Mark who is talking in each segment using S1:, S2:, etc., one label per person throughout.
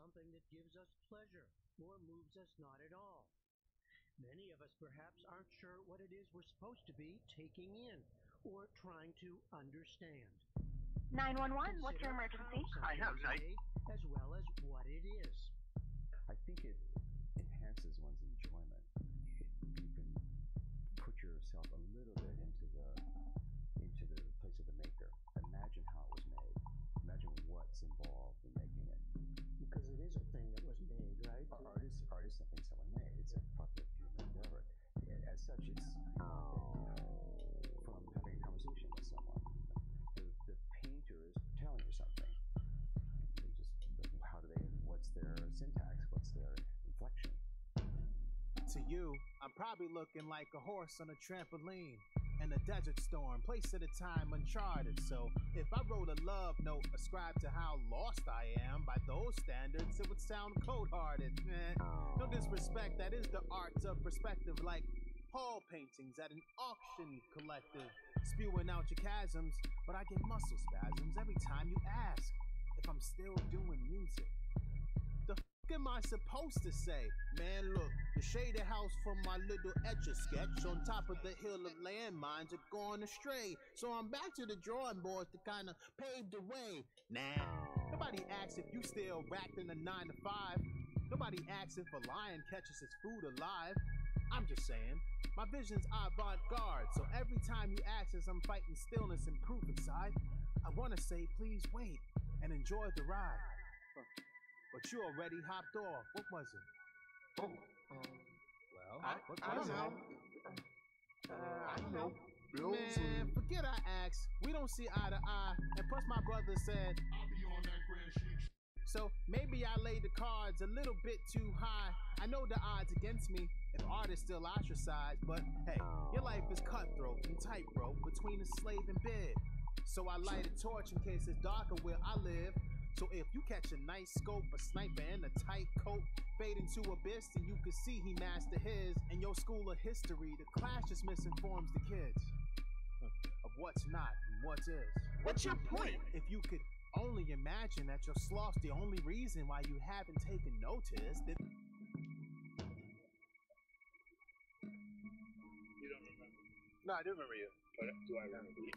S1: something that gives us pleasure or moves us not at all. Many of us perhaps aren't sure what it is we're supposed to be taking in or trying to understand.
S2: 911, what's your emergency?
S1: I have night. As well as what it is.
S3: I think it enhances one's enjoyment. You can put yourself a little bit into the place of the maker. Imagine how it was made. Imagine what's involved in making it.
S1: Because it is a thing that was made, right?
S3: Art is something someone made. It's a product of human endeavor. As such, it's from having a conversation with someone. The painter is telling you something. What's their syntax? What's their inflection?
S4: To you, I'm probably looking like a horse on a trampoline in a desert storm, place at a time uncharted. So if I wrote a love note ascribed to how lost I am by those standards, it would sound cold-hearted. No disrespect, that is the art of perspective, like Paul paintings at an auction collective, spewing out your chasms, but I get muscle spasms every time you ask if I'm still doing music. The fuck am I supposed to say? Man, look, the shaded house from my little etch-a-sketch on top of the hill of landmines are gone astray. So I'm back to the drawing board to kind of pave the way. Nah, nobody asks if you still wrapped in a 9 to 5. Nobody asks if a lion catches his food alive. I'm just saying, my vision's avant-garde, so every time you ask as I'm fighting stillness and proof inside, I want to say please wait and enjoy the ride. But you already hopped off. What was it?
S3: Well,
S4: I don't know. I don't know. Man, forget I asked. We don't see eye to eye. And plus my brother said, I'll be on that grand sheet. So maybe I laid the cards a little bit too high. I know the odds against me if art is still ostracized. But hey, your life is cutthroat and tightrope between a slave and bid. So I light a torch in case it's darker where I live. So if you catch a nice scope, a sniper and a tight coat, fade into abyss, and you can see he mastered his. In your school of history, the class just misinforms the kids of what's not and what is.
S2: What's your point?
S4: If you could only imagine that your sloth's the only reason why you haven't taken notice, that...
S5: You don't remember? No, I do remember you. But do I remember you?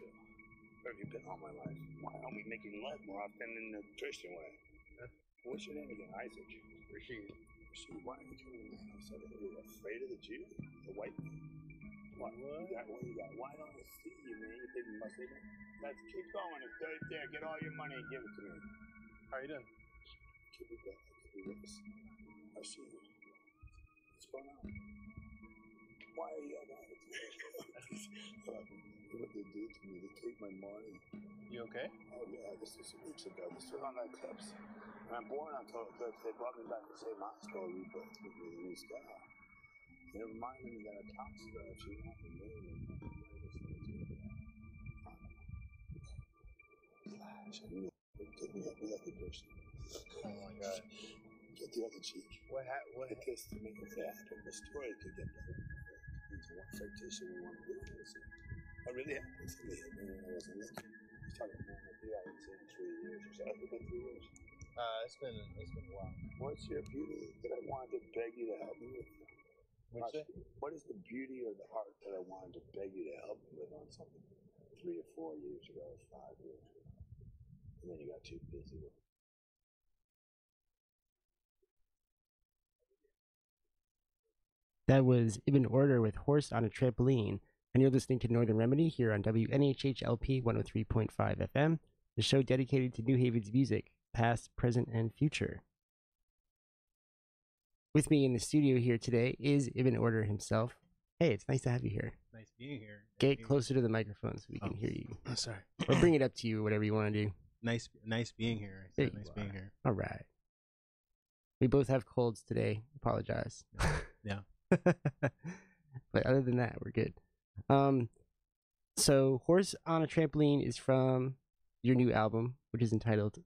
S5: Where have you been all my life? Why aren't we making love more often in the Christian way? Huh? What's your name again? Isaac. Rashid. Rashid, why are you doing that? I said, are you afraid of the Jew? The white man? What? You got, what you got? Why don't I see you, man? You think you must see me? Let's keep going. It's right there. Get all your money and give it to me. How are you doing? Keep it going. Keep it with us. I see you. What's going on? Why are you yelling at me? What they did to me, they take my money.
S6: You okay?
S5: Oh yeah, this was weeks ago. This was on that clips. When I'm born on total clips, they brought me back to St. Moscow rebuilt with me in this guy. And it reminded me that a counselor, if she wanted me, Flash, I knew get me up like a person.
S6: Oh my god.
S5: Get the other cheek.
S6: What
S5: hit this to make it happen. The story could get better. Into what fictitious we want to do this. What really happened to me, when I wasn't looking. I was talking about I haven't seen in 3 years or so. Has it been 3 years?
S6: It's been a while.
S5: What's your beauty that I wanted to beg you to help me with? What is the beauty or the art that I wanted to beg you to help me with on something 3 or 4 years ago, 5 years ago? And then you got too busy with it.
S7: That was Ibn Order with Horse on a Trampoline. And you're listening to Northern Remedy here on WNHHLP 103.5 FM, the show dedicated to New Haven's music, past, present, and future. With me in the studio here today is Ibn Order himself. Hey, it's nice to have you here.
S6: Nice being here.
S7: Get closer to the microphone so we can hear you.
S6: Oh, sorry.
S7: Or bring it up to you, whatever you want to do.
S6: Nice being here. Nice being here.
S7: All right. We both have colds today. Apologize.
S6: Yeah.
S7: But other than that, we're good. So Horse on a Trampoline is from your new album, which is entitled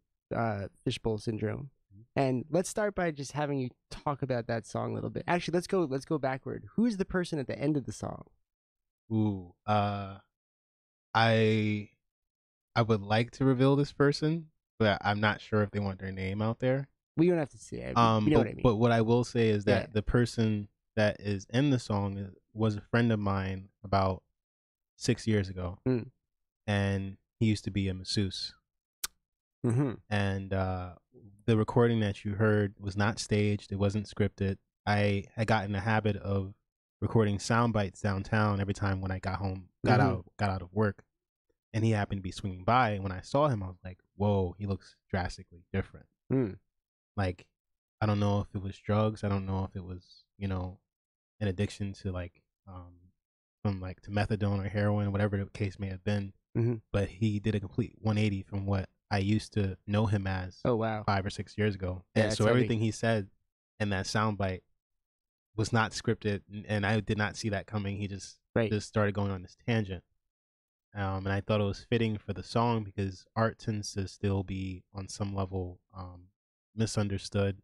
S7: Fishbowl Syndrome. And let's start by just having you talk about that song a little bit. Actually, let's go backward. Who's the person at the end of the song?
S6: Ooh, I would like to reveal this person, but I'm not sure if they want their name out there.
S7: We don't have to say it. You know what I mean.
S6: But what I will say is that
S7: Yeah.
S6: the person that is in the song was a friend of mine about 6 years ago, and he used to be a masseuse.
S7: Mm-hmm.
S6: And the recording that you heard was not staged. It wasn't scripted. I got in the habit of recording sound bites downtown every time when I got home, got out of work, and he happened to be swinging by. And when I saw him, I was like, "Whoa, he looks drastically different." Like, I don't know if it was drugs. I don't know if it was, an addiction to from to methadone or heroin, whatever the case may have been. But he did a complete 180 from what I used to know him as.
S7: Oh wow,
S6: 5 or 6 years ago.
S7: Yeah,
S6: And so everything he said in that soundbite was not scripted, and I did not see that coming. He just started going on this tangent. And I thought it was fitting for the song because art tends to still be on some level misunderstood,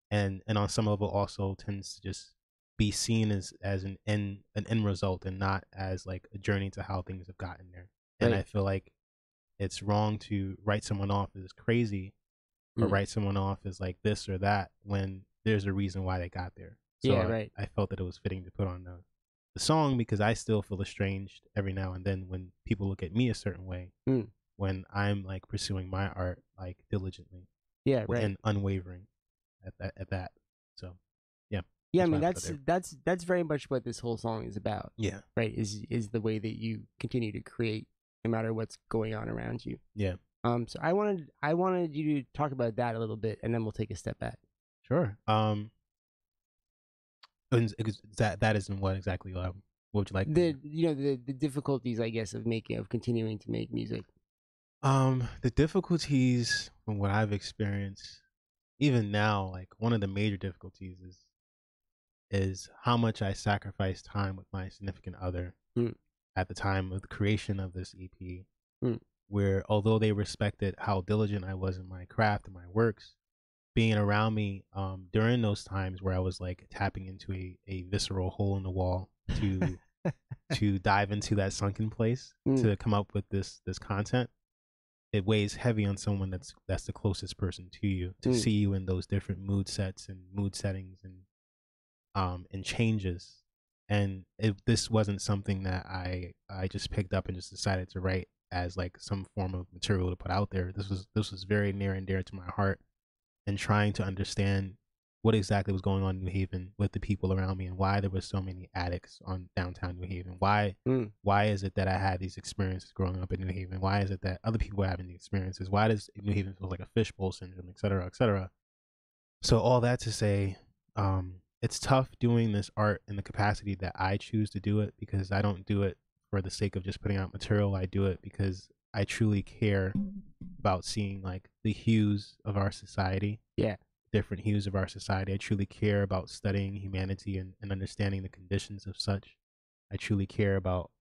S6: and on some level also tends to just be seen as an end result and not as like a journey to how things have gotten there. And I feel like it's wrong to write someone off as crazy or write someone off as like this or that when there's a reason why they got there. So I felt that it was fitting to put on the song because I still feel estranged every now and then when people look at me a certain way when I'm like pursuing my art like diligently. And unwavering at that. So
S7: yeah, I mean that's very much what this whole song is about.
S6: Yeah.
S7: Right. Is the way that you continue to create no matter what's going on around you.
S6: Yeah.
S7: So I wanted you to talk about that a little bit, and then we'll take a step back.
S6: Sure. That isn't what exactly. What would you like?
S7: The difficulties, I guess, of continuing to make music.
S6: The difficulties from what I've experienced, even now, like one of the major difficulties is how much I sacrifice time with my significant other at the time of the creation of this EP, where although they respected how diligent I was in my craft and my works, being around me during those times where I was like tapping into a visceral hole in the wall to dive into that sunken place to come up with this content, it weighs heavy on someone that's the closest person to you to see you in those different mood sets and mood settings and changes. And this wasn't something that I just picked up and just decided to write as like some form of material to put out there. This was very near and dear to my heart, and trying to understand what exactly was going on in New Haven with the people around me and why there were so many addicts on downtown New Haven. Why is it that I had these experiences growing up in New Haven? Why is it that other people were having these experiences? Why does New Haven feel like a fishbowl syndrome, et cetera, et cetera? So all that to say, it's tough doing this art in the capacity that I choose to do it, because I don't do it for the sake of just putting out material. I do it because I truly care about seeing like the hues of our society. Yeah. Different hues of our society. I truly care about studying humanity and understanding the conditions of such. I truly care about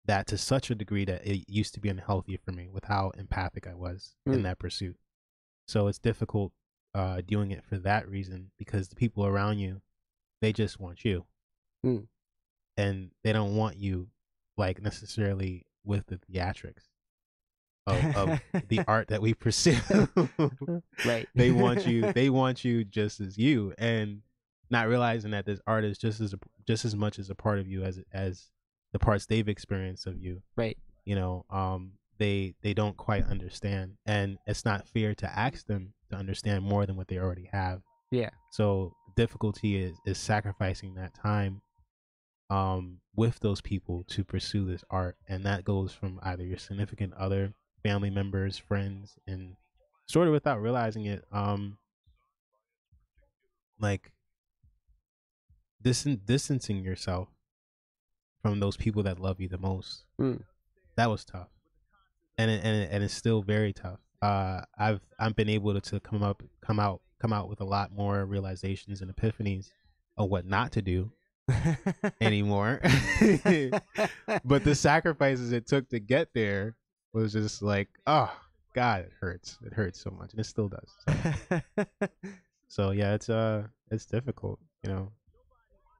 S6: that to such a degree that it used to be unhealthy for me with how empathic I was in that pursuit. So it's difficult doing it for that reason, because the people around you, they just want you. And they don't want you like necessarily with the theatrics of the art that we pursue.
S7: Right.
S6: They want you just as you, and not realizing that this art is just as much as a part of you as the parts they've experienced of you.
S7: Right.
S6: They don't quite understand, and it's not fair to ask them to understand more than what they already have.
S7: Yeah.
S6: So the difficulty is sacrificing that time with those people to pursue this art, and that goes from either your significant other, family members, friends, and sort of without realizing it, like distancing yourself from those people that love you the most. That was tough, and it's still very tough. I've been able to come out with a lot more realizations and epiphanies of what not to do anymore. But the sacrifices it took to get there was just like, oh God, it hurts so much, and it still does. So yeah, it's difficult,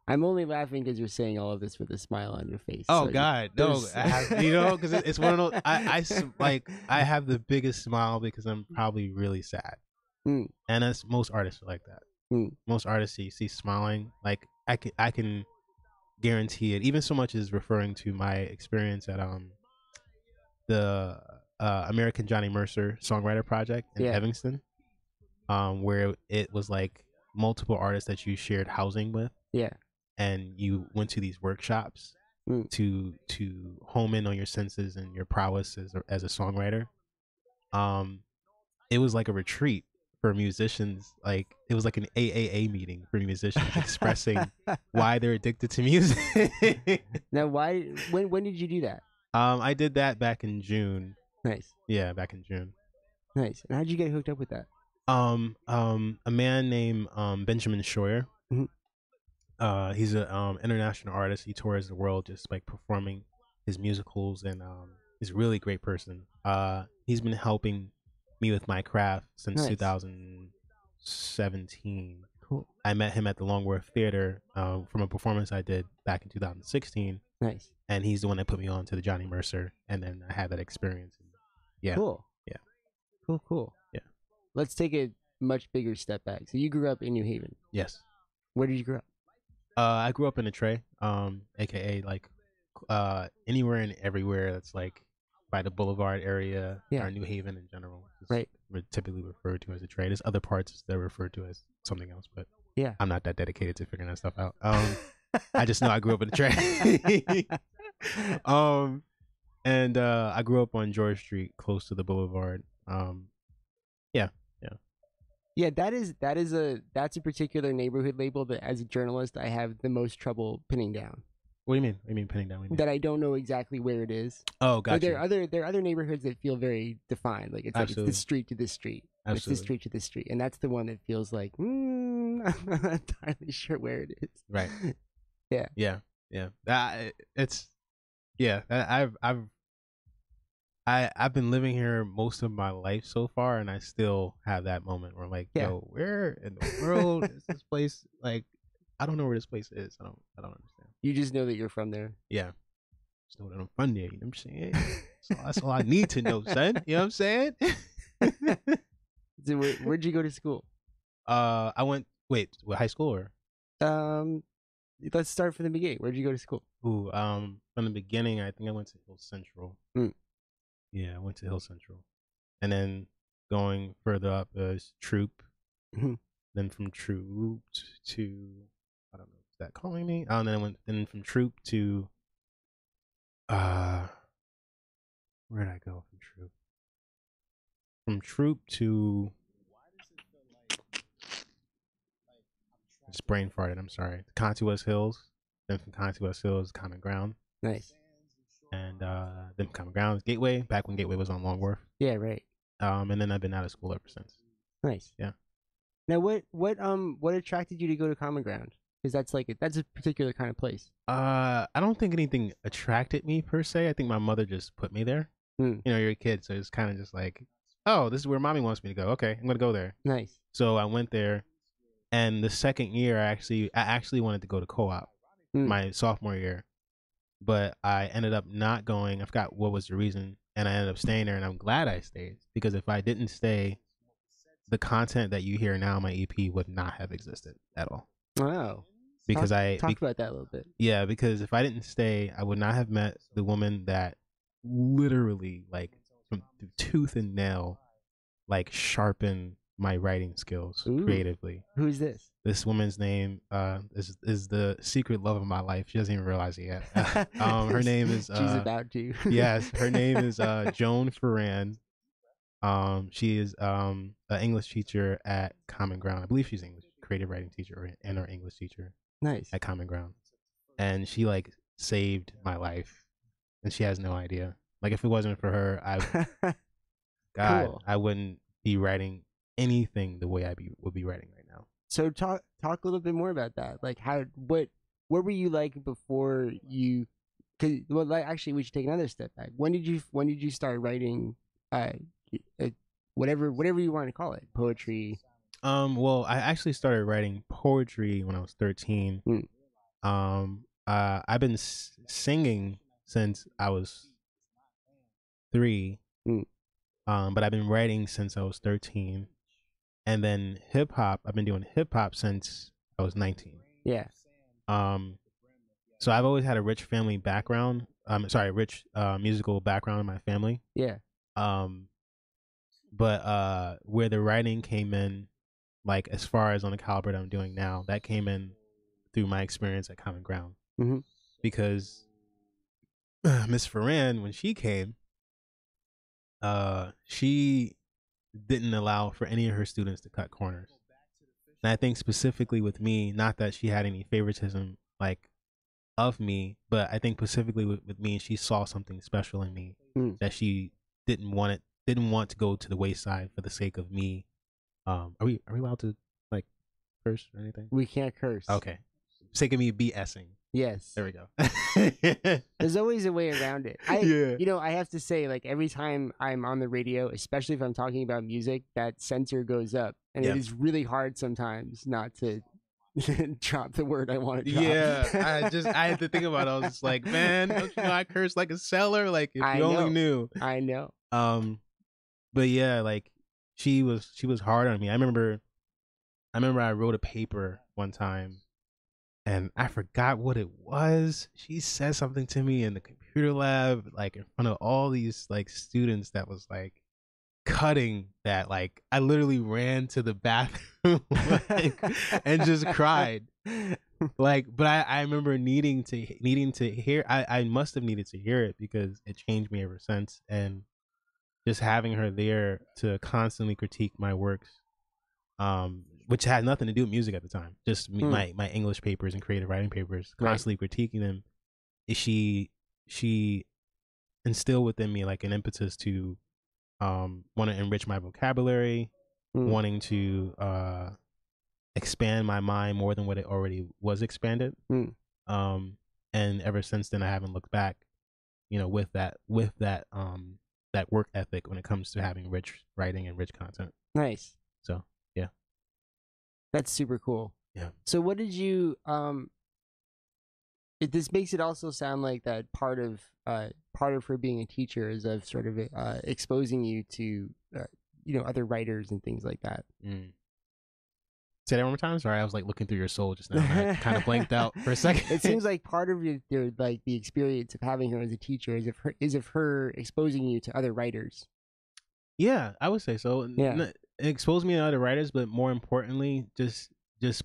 S7: I'm only laughing because you're saying all of this with a smile on your face.
S6: Oh
S7: so
S6: God, no, because it's one of those. I have the biggest smile because I'm probably really sad.
S7: Mm.
S6: And that's most artists are like that. Most artists you see smiling, like I can guarantee it. Even so much as referring to my experience at the American Johnny Mercer Songwriter Project in Evanston, where it was like multiple artists that you shared housing with.
S7: Yeah.
S6: And you went to these workshops to home in on your senses and your prowess as a songwriter. It was like a retreat for musicians. Like it was like an AAA meeting for musicians expressing why they're addicted to music.
S7: Now, when did you do that?
S6: I did that back in June.
S7: Nice.
S6: Yeah, back in June.
S7: Nice. And how'd you get hooked up with that?
S6: A man named Benjamin Scheuer. He's an international artist. He tours the world just like performing his musicals, and he's a really great person. He's been helping me with my craft since 2017.
S7: Cool.
S6: I met him at the Longworth Theater from a performance I did back in 2016.
S7: Nice.
S6: And he's the one that put me on to the Johnny Mercer, and then I had that experience. Yeah.
S7: Cool.
S6: Yeah.
S7: Cool.
S6: Yeah.
S7: Let's take a much bigger step back. So you grew up in New Haven.
S6: Yes.
S7: Where did you grow up?
S6: I grew up in the Tray, aka like anywhere and everywhere that's like by the Boulevard area or New Haven in general.
S7: Right.
S6: We're typically referred to as a Tray. There's other parts that are referred to as something else, but
S7: yeah,
S6: I'm not that dedicated to figuring that stuff out. I just know I grew up in the Tray. And I grew up on George Street, close to the Boulevard.
S7: Yeah, that's a particular neighborhood label that as a journalist I have the most trouble pinning down.
S6: What do you mean? What do you mean pinning down? What do you mean?
S7: That I don't know exactly where it is.
S6: Oh, gotcha.
S7: But there are other neighborhoods that feel very defined. Like it's
S6: Absolutely.
S7: like it's this street to this street.
S6: Absolutely.
S7: It's this street to this street, and that's the one that feels like I'm not entirely sure where it is.
S6: Right.
S7: Yeah.
S6: Yeah. I've been living here most of my life so far, and I still have that moment where I'm like, yo, where in the world is this place? Like, I don't know where this place is. I don't understand.
S7: You just know that you're from there.
S6: Yeah. Just know that I'm from there. You know what I'm saying? So that's all I need to know, son. You know what I'm saying?
S7: So where'd you go to school?
S6: I went. Wait, high school or?
S7: Let's start from the beginning. Where'd you go to school?
S6: Ooh, from the beginning, I think I went to Hill Central. Yeah, I went to Hill Central, and then going further up is Troop. Then from Troop to I don't know, is that calling me? Oh, and then I went from Troop to where did I go from Troop? From Troop to just brain farted. I'm sorry. Conti West Hills. Then from Conti West Hills, Common Ground.
S7: Nice.
S6: And then Common Ground, Gateway. Back when Gateway was on Longworth.
S7: Yeah, right.
S6: And then I've been out of school ever since.
S7: Nice.
S6: Yeah.
S7: Now, what attracted you to go to Common Ground? Because that's a particular kind of place.
S6: I don't think anything attracted me per se. I think my mother just put me there. You know, you're a kid, so it's kind of just like, oh, this is where mommy wants me to go. Okay, I'm gonna go there.
S7: Nice.
S6: So I went there, and the second year, I actually wanted to go to co-op, my sophomore year, but I ended up not going. I forgot what was the reason, and I ended up staying there, and I'm glad I stayed, because if I didn't stay, the content that you hear now in my EP would not have existed at all.
S7: Wow.
S6: Because
S7: talk about that a little bit.
S6: Yeah, because if I didn't stay, I would not have met the woman that literally, like, from tooth and nail, like, sharpened my writing skills creatively.
S7: Who's this?
S6: This woman's name is the secret love of my life. She doesn't even realize it yet. Her name is
S7: she's about to.
S6: Yes, her name is Joan Ferran. She is an English teacher at Common Ground. I believe she's an English creative writing teacher and our English teacher.
S7: Nice.
S6: At Common Ground. And she like saved my life, and she has no idea. Like, if it wasn't for her,
S7: cool.
S6: I wouldn't be writing anything the way would be writing right now.
S7: So talk a little bit more about that. Like, what were you like before you? Actually, we should take another step back. When did you start writing? Whatever you want to call it, poetry.
S6: Well, I actually started writing poetry when I was 13. I've been singing since I was 3. But I've been writing since I was 13. And then hip hop, I've been doing hip hop since I was 19.
S7: Yeah.
S6: So I've always had a rich family background. Rich musical background in my family.
S7: Yeah.
S6: But where the writing came in, like as far as on the caliber that I'm doing now, that came in through my experience at Common Ground.
S7: Mm-hmm.
S6: Because Miss Ferran, when she came, she didn't allow for any of her students to cut corners. And I think specifically with me, not that she had any favoritism like of me, but I think specifically with me, she saw something special in me that she didn't want to go to the wayside for the sake of me. Are we allowed to like curse or anything?
S7: We can't curse.
S6: Okay. Sake of me BSing.
S7: Yes.
S6: There we go.
S7: There's always a way around it. I have to say, like, every time I'm on the radio, especially if I'm talking about music, that censor goes up. And it is really hard sometimes not to drop the word I want to drop.
S6: Yeah. I had to think about it. I was just like, man, don't you know I curse like a sailor? Like, if you only knew.
S7: I know.
S6: But yeah, like she was hard on me. I remember I wrote a paper one time and I forgot what it was. She said something to me in the computer lab, like in front of all these like students that was like cutting that. Like I literally ran to the bathroom and just cried. Like, but I remember needing to hear. I must have needed to hear it because it changed me ever since. And just having her there to constantly critique my works, which had nothing to do with music at the time, just my English papers and creative writing papers, constantly critiquing them. She instilled within me like an impetus to want to enrich my vocabulary, wanting to expand my mind more than what it already was expanded. And ever since then, I haven't looked back, with that that work ethic when it comes to having rich writing and rich content.
S7: Nice.
S6: So yeah,
S7: that's super cool.
S6: Yeah.
S7: So what did you this makes it also sound like that part of her being a teacher is of sort of exposing you to other writers and things like that.
S6: Say that one more time. Sorry, I was like looking through your soul just now. And I kind of blanked out for a second.
S7: It seems like part of your like the experience of having her as a teacher is of her exposing you to other writers.
S6: Yeah, I would say so.
S7: Yeah,
S6: it exposed me to other writers, but more importantly, just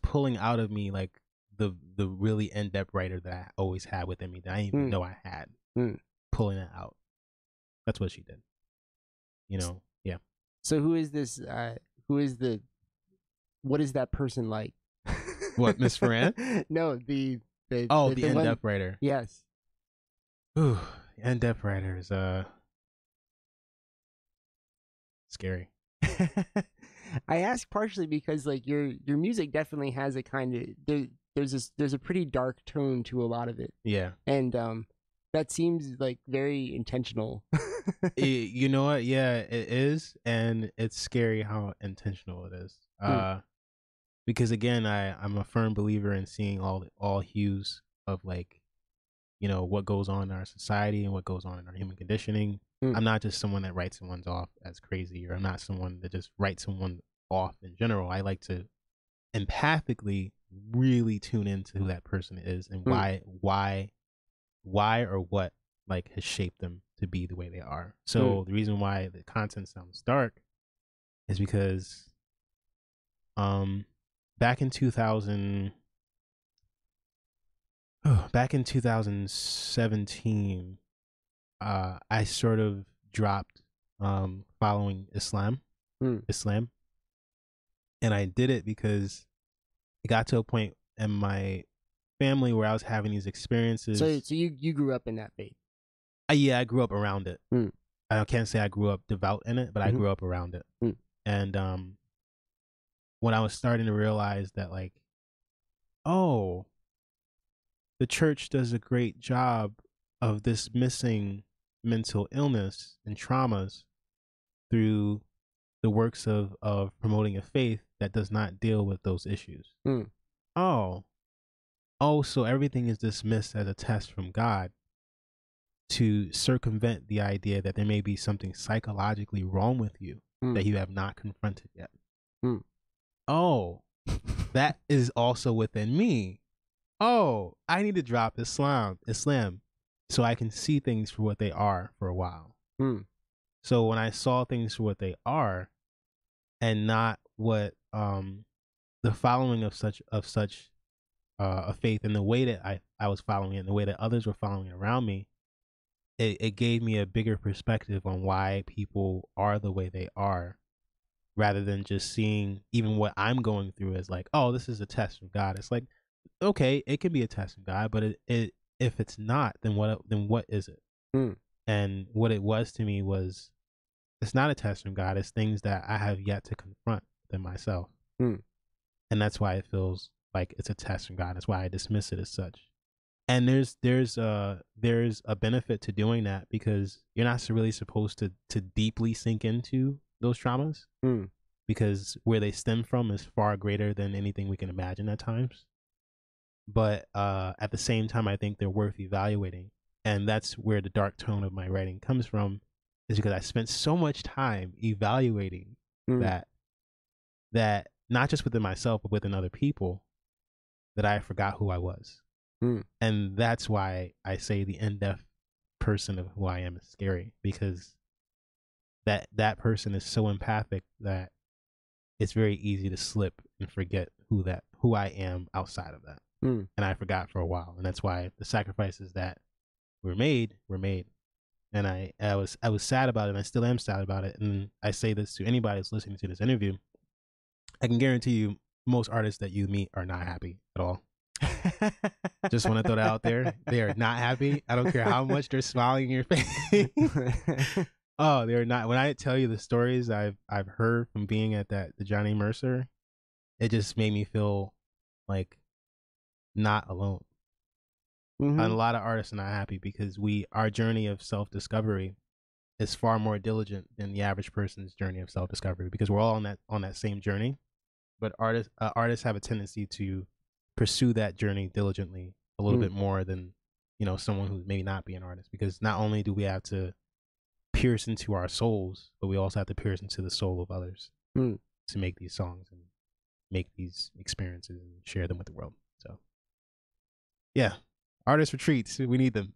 S6: pulling out of me like the really in-depth writer that I always had within me that I didn't even know I had. Pulling it out. That's what she did. Yeah.
S7: So who is this? What is that person like?
S6: What, Miss Ferran?
S7: No, the
S6: in-depth writer.
S7: Yes.
S6: Ooh, in-depth writer is scary.
S7: I ask partially because like your music definitely has a kind of there's a pretty dark tone to a lot of it.
S6: Yeah.
S7: And that seems like very intentional.
S6: You know what? Yeah, it is, and it's scary how intentional it is. Because again, I'm a firm believer in seeing all hues of like, what goes on in our society and what goes on in our human conditioning. I'm not just someone that writes someone's off as crazy, or I'm not someone that just writes someone off in general. I like to empathically really tune into who that person is and why or what like has shaped them to be the way they are. So the reason why the content sounds dark is because back in 2017, I sort of dropped following Islam, and I did it because it got to a point in my family where I was having these experiences.
S7: So you grew up in that faith?
S6: Yeah, I grew up around it. I can't say I grew up devout in it, but I grew up around it. And when I was starting to realize that, like, oh, the church does a great job of dismissing mental illness and traumas through the works of promoting a faith that does not deal with those issues. So everything is dismissed as a test from God to circumvent the idea that there may be something psychologically wrong with you that you have not confronted yet. oh, that is also within me. Oh, I need to drop Islam, so I can see things for what they are for a while.
S7: Hmm.
S6: So when I saw things for what they are, and not what the following of such a faith, and the way that I was following it, and the way that others were following it around me, it gave me a bigger perspective on why people are the way they are, rather than just seeing even what I'm going through as like, oh, this is a test from God. It's like, okay, it can be a test from God, but it if it's not, then what is it?
S7: Hmm.
S6: And what it was to me was, it's not a test from God. It's things that I have yet to confront within myself.
S7: Hmm.
S6: And that's why it feels like it's a test from God. That's why I dismiss it as such. And there's a benefit to doing that, because you're not really supposed to deeply sink into those traumas,
S7: Hmm.
S6: because where they stem from is far greater than anything we can imagine at times. But at the same time, I think they're worth evaluating. And that's where the dark tone of my writing comes from, is because I spent so much time evaluating that not just within myself, but within other people, that I forgot who I was. And that's why I say the in-depth person of who I am is scary, because that person is so empathic that it's very easy to slip and forget who I am outside of that. And I forgot for a while, and that's why the sacrifices that were made. And I was sad about it, and I still am sad about it. And I say this to anybody that's listening to this interview. I can guarantee you, most artists that you meet are not happy at all. Just want to throw that out there. They are not happy. I don't care how much they're smiling in your face. Oh, they're not. When I tell you the stories I've heard from being at the Johnny Mercer, it just made me feel like not alone.
S7: Mm-hmm.
S6: And a lot of artists are not happy because our journey of self-discovery is far more diligent than the average person's journey of self-discovery, because we're all on that same journey. But artists have a tendency to pursue that journey diligently a little bit more than, someone who may not be an artist, because not only do we have to pierce into our souls, but we also have to pierce into the soul of others to make these songs and make these experiences and share them with the world. So, yeah, artist retreats, we need them.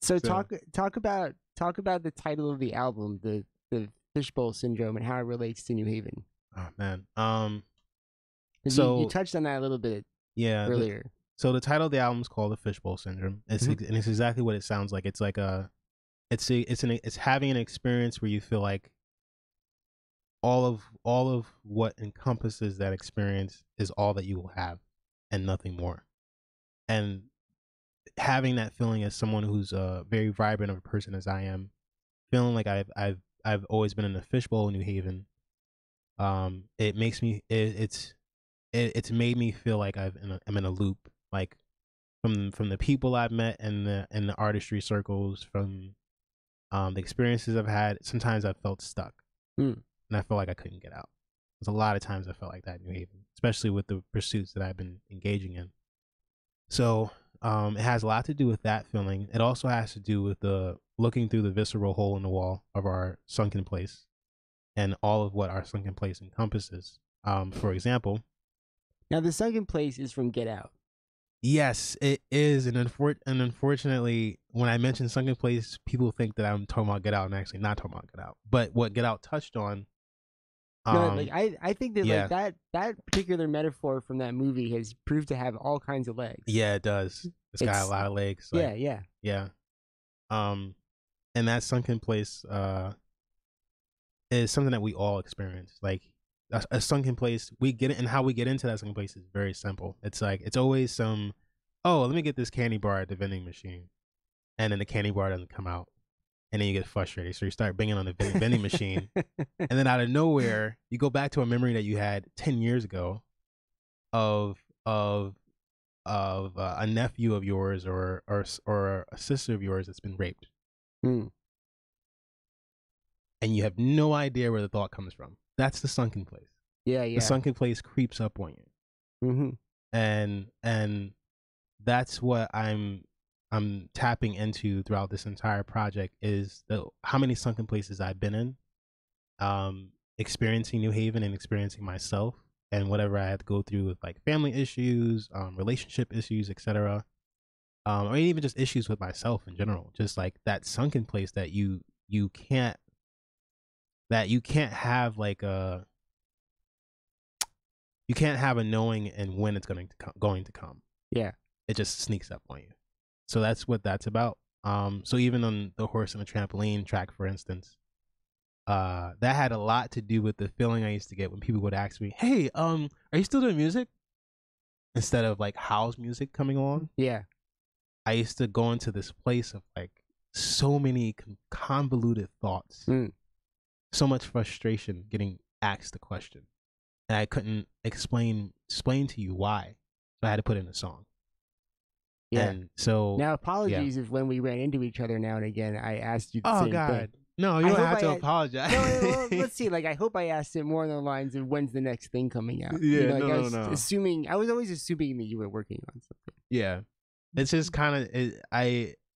S7: So talk about the title of the album, the Fishbowl Syndrome, and how it relates to New Haven.
S6: Oh man,
S7: so you touched on that a little bit, earlier.
S6: So the title of the album is called The Fishbowl Syndrome. And it's exactly what it sounds like. It's like it's having an experience where you feel like all of what encompasses that experience is all that you will have, and nothing more. And having that feeling as someone who's very vibrant of a person as I am, feeling like I've always been in a fishbowl in New Haven. It makes me it's made me feel like I'm in a loop, like from the people I've met in the artistry circles, from the experiences I've had. Sometimes I've felt stuck, and I felt like I couldn't get out. There's a lot of times I felt like that in New Haven, especially with the pursuits that I've been engaging in. So it has a lot to do with that feeling. It also has to do with the looking through the visceral hole in the wall of our sunken place, and all of what our sunken place encompasses. For example,
S7: now the sunken place is from Get Out.
S6: Yes, it is, and unfortunately, when I mention sunken place, people think that I'm talking about Get Out, and actually not talking about Get Out. But what Get Out touched on,
S7: no, like I think that like that particular metaphor from that movie has proved to have all kinds of legs.
S6: Yeah, it does. It's got a lot of legs. Like, yeah. And that sunken place is something that we all experience. Like a sunken place, we get it, and how we get into that sunken place is very simple. It's like it's always let me get this candy bar at the vending machine, and then the candy bar doesn't come out, and then you get frustrated, so you start banging on the vending machine, and then out of nowhere you go back to a memory that you had 10 years ago of a nephew of yours or a sister of yours that's been raped, and you have no idea where the thought comes from. That's the sunken place.
S7: Yeah.
S6: The sunken place creeps up on you, and that's what I'm tapping into throughout this entire project, is how many sunken places I've been in, experiencing New Haven and experiencing myself and whatever I had to go through with like family issues, relationship issues, etc. Or even just issues with myself in general, just like that sunken place that you can't have like a you can't have a knowing and when it's going to come.
S7: Yeah.
S6: It just sneaks up on you. So that's what that's about. So even on the horse and the trampoline track, for instance, that had a lot to do with the feeling I used to get when people would ask me, "Hey, are you still doing music?" Instead of like house music coming on.
S7: Yeah.
S6: I used to go into this place of like so many convoluted thoughts, so much frustration getting asked the question, and I couldn't explain to you why. So I had to put in a song.
S7: Yeah.
S6: And so
S7: now, apologies if when we ran into each other now and again, I asked you the same thing.
S6: No, you don't have to apologize.
S7: No, well, let's see. Like, I hope I asked it more along the lines of when's the next thing coming out.
S6: Yeah,
S7: you know, like
S6: no,
S7: I was
S6: no.
S7: I was always assuming that you were working on something.
S6: Yeah, it's just kind of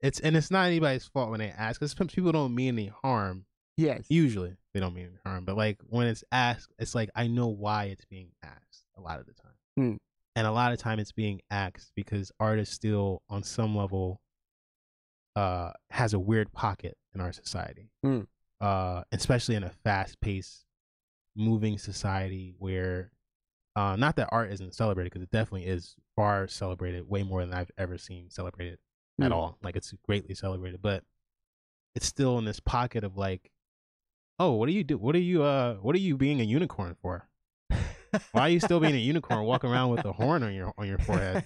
S6: it's not anybody's fault when they ask, because people don't mean any harm.
S7: Yes,
S6: usually they don't mean any harm, but like when it's asked, it's like I know why it's being asked a lot of the time, and a lot of time it's being asked because art is still on some level has a weird pocket in our society, especially in a fast-paced, moving society where. Not that art isn't celebrated, because it definitely is far celebrated, way more than I've ever seen celebrated at all. Like, it's greatly celebrated, but it's still in this pocket of like, oh, what do you do? What are you being a unicorn for? Why are you still being a unicorn, walking around with a horn on your forehead?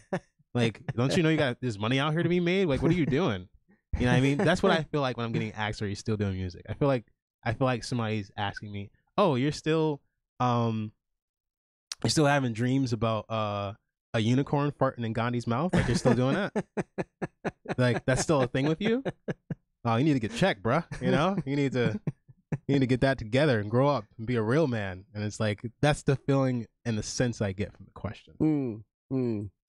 S6: Like, don't you know you got this money out here to be made? Like, what are you doing? You know what I mean? That's what I feel like when I'm getting asked, are you still doing music? I feel like somebody's asking me, oh, you're still having dreams about a unicorn farting in Gandhi's mouth? Like, you're still doing that? Like, that's still a thing with you? Oh, you need to get checked, bruh. You know, you need to get that together and grow up and be a real man. And it's like, that's the feeling and the sense I get from the question.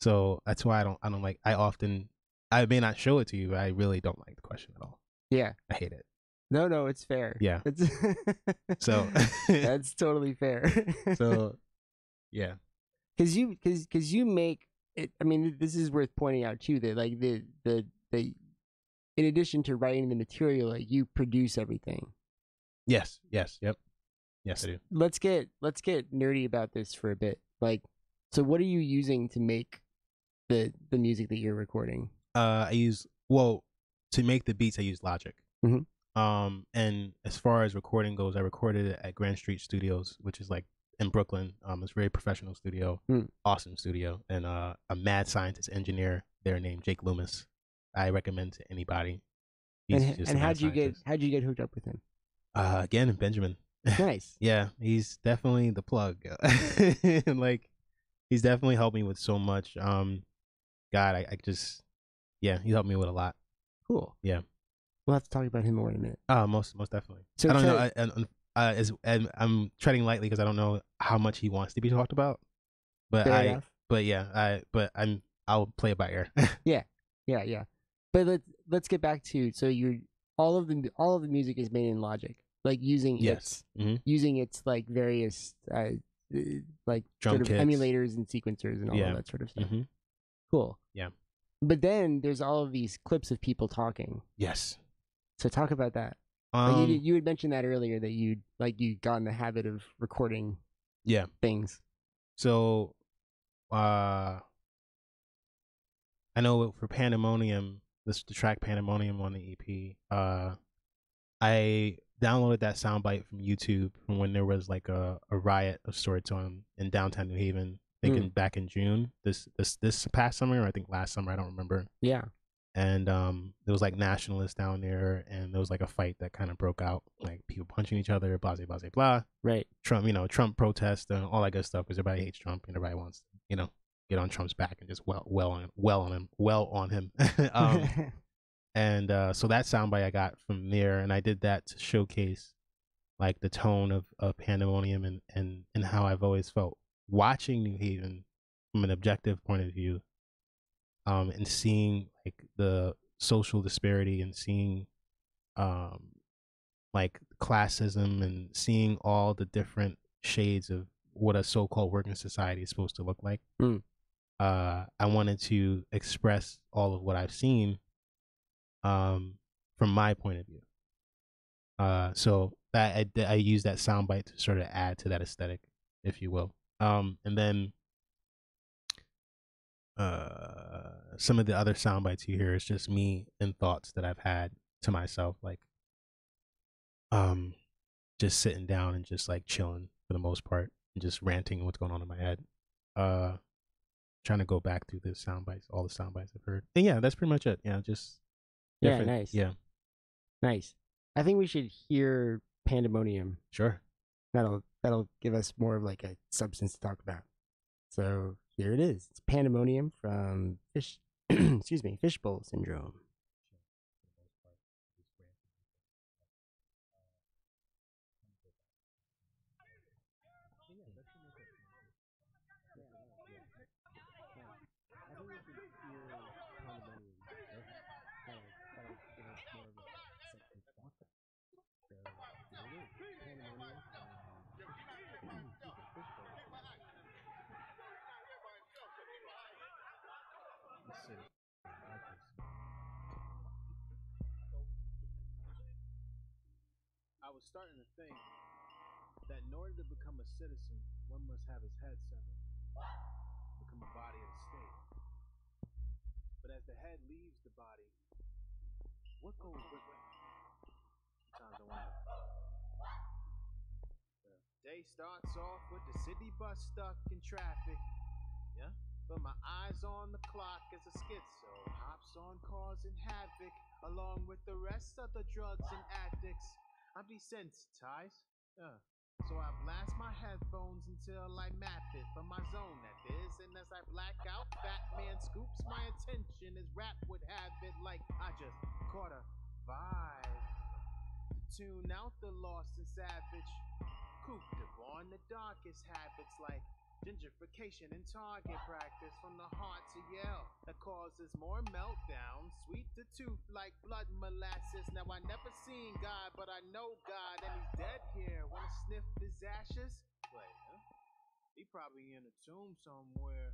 S6: So that's why I may not show it to you, but I really don't like the question at all.
S7: Yeah,
S6: I hate it.
S7: No, it's fair.
S6: Yeah. So
S7: that's totally fair.
S6: So. Yeah,
S7: because you make it. I mean, this is worth pointing out too. That like the in addition to writing the material, like, you produce everything.
S6: Yes. Yep. Yes, I do.
S7: Let's get nerdy about this for a bit. Like, so what are you using to make the music that you're recording?
S6: To make the beats, I use Logic. And as far as recording goes, I recorded it at Grand Street Studios, which is like in Brooklyn. It's a very professional studio, awesome studio, and a mad scientist engineer there named Jake Loomis. I recommend to anybody.
S7: And how'd you get hooked up with him?
S6: Again, Benjamin.
S7: Nice.
S6: Yeah, he's definitely the plug. Like, he's definitely helped me with so much. God, he helped me with a lot.
S7: Cool.
S6: Yeah,
S7: we'll have to talk about him more in a minute.
S6: Most definitely.
S7: So
S6: I don't know. And I'm treading lightly because I don't know how much he wants to be talked about. But I'll play it by ear.
S7: Yeah. But let's get back to, so all of the music is made in Logic, like using its like various like
S6: drum
S7: sort of
S6: kits,
S7: emulators and sequencers and all of that sort of stuff. Cool.
S6: Yeah.
S7: But then there's all of these clips of people talking.
S6: Yes.
S7: So talk about that. Like you had mentioned that earlier, that you got in the habit of recording things. So I know for Pandemonium, the track Pandemonium on the EP, I downloaded that soundbite from YouTube from when there was like a riot of sorts in downtown New Haven, thinking back in June, this past summer, or I think last summer, I don't remember. Yeah. And there was like nationalists down there, and there was like a fight that kind of broke out, like people punching each other, blah blah blah blah. Right. Trump protests and all that good stuff, because everybody hates Trump and everybody wants to, get on Trump's back and just well on him. And so that soundbite I got from there, and I did that to showcase like the tone of Pandemonium and how I've always felt watching New Haven from an objective point of view. And seeing like the social disparity, and seeing
S6: like classism and seeing all the different shades of what a so-called working society is supposed to look like. I wanted to express all of what I've seen from my point of view. So that I use that soundbite to sort of add to that aesthetic, if you will. And then some of the other sound bites you hear is just me and thoughts that I've had to myself, like just sitting down and just like chilling for the most part and just ranting what's going on in my head. Trying to go back through the sound bites, all the sound bites I've heard. And yeah, that's pretty much it. Yeah, just different.
S7: Yeah, nice.
S6: Yeah,
S7: nice. I think we should hear Pandemonium.
S6: Sure.
S7: That'll give us more of like a substance to talk about. So here it is. It's Pandemonium from Fishbowl Syndrome.
S4: I was starting to think that in order to become a citizen, one must have his head severed, become a body of the state. But as the head leaves the body, what goes with it? Sometimes I wonder. The day starts off with the city bus stuck in traffic. Yeah? But my eyes on the clock as a schizo hops on causing havoc, along with the rest of the drugs and addicts. I'm desensitized, so I blast my headphones until I map it for my zone, that is. And as I black out, Fat Man scoops my attention as rap would have it, like I just caught a vibe to tune out the lost and savage, cooped upon the darkest habits like gentrification and target practice from the heart to yell that causes more meltdowns, sweet to tooth like blood molasses. Now I never seen God, but I know God, and he's dead here. Wanna sniff his ashes? Wait, he probably in a tomb somewhere.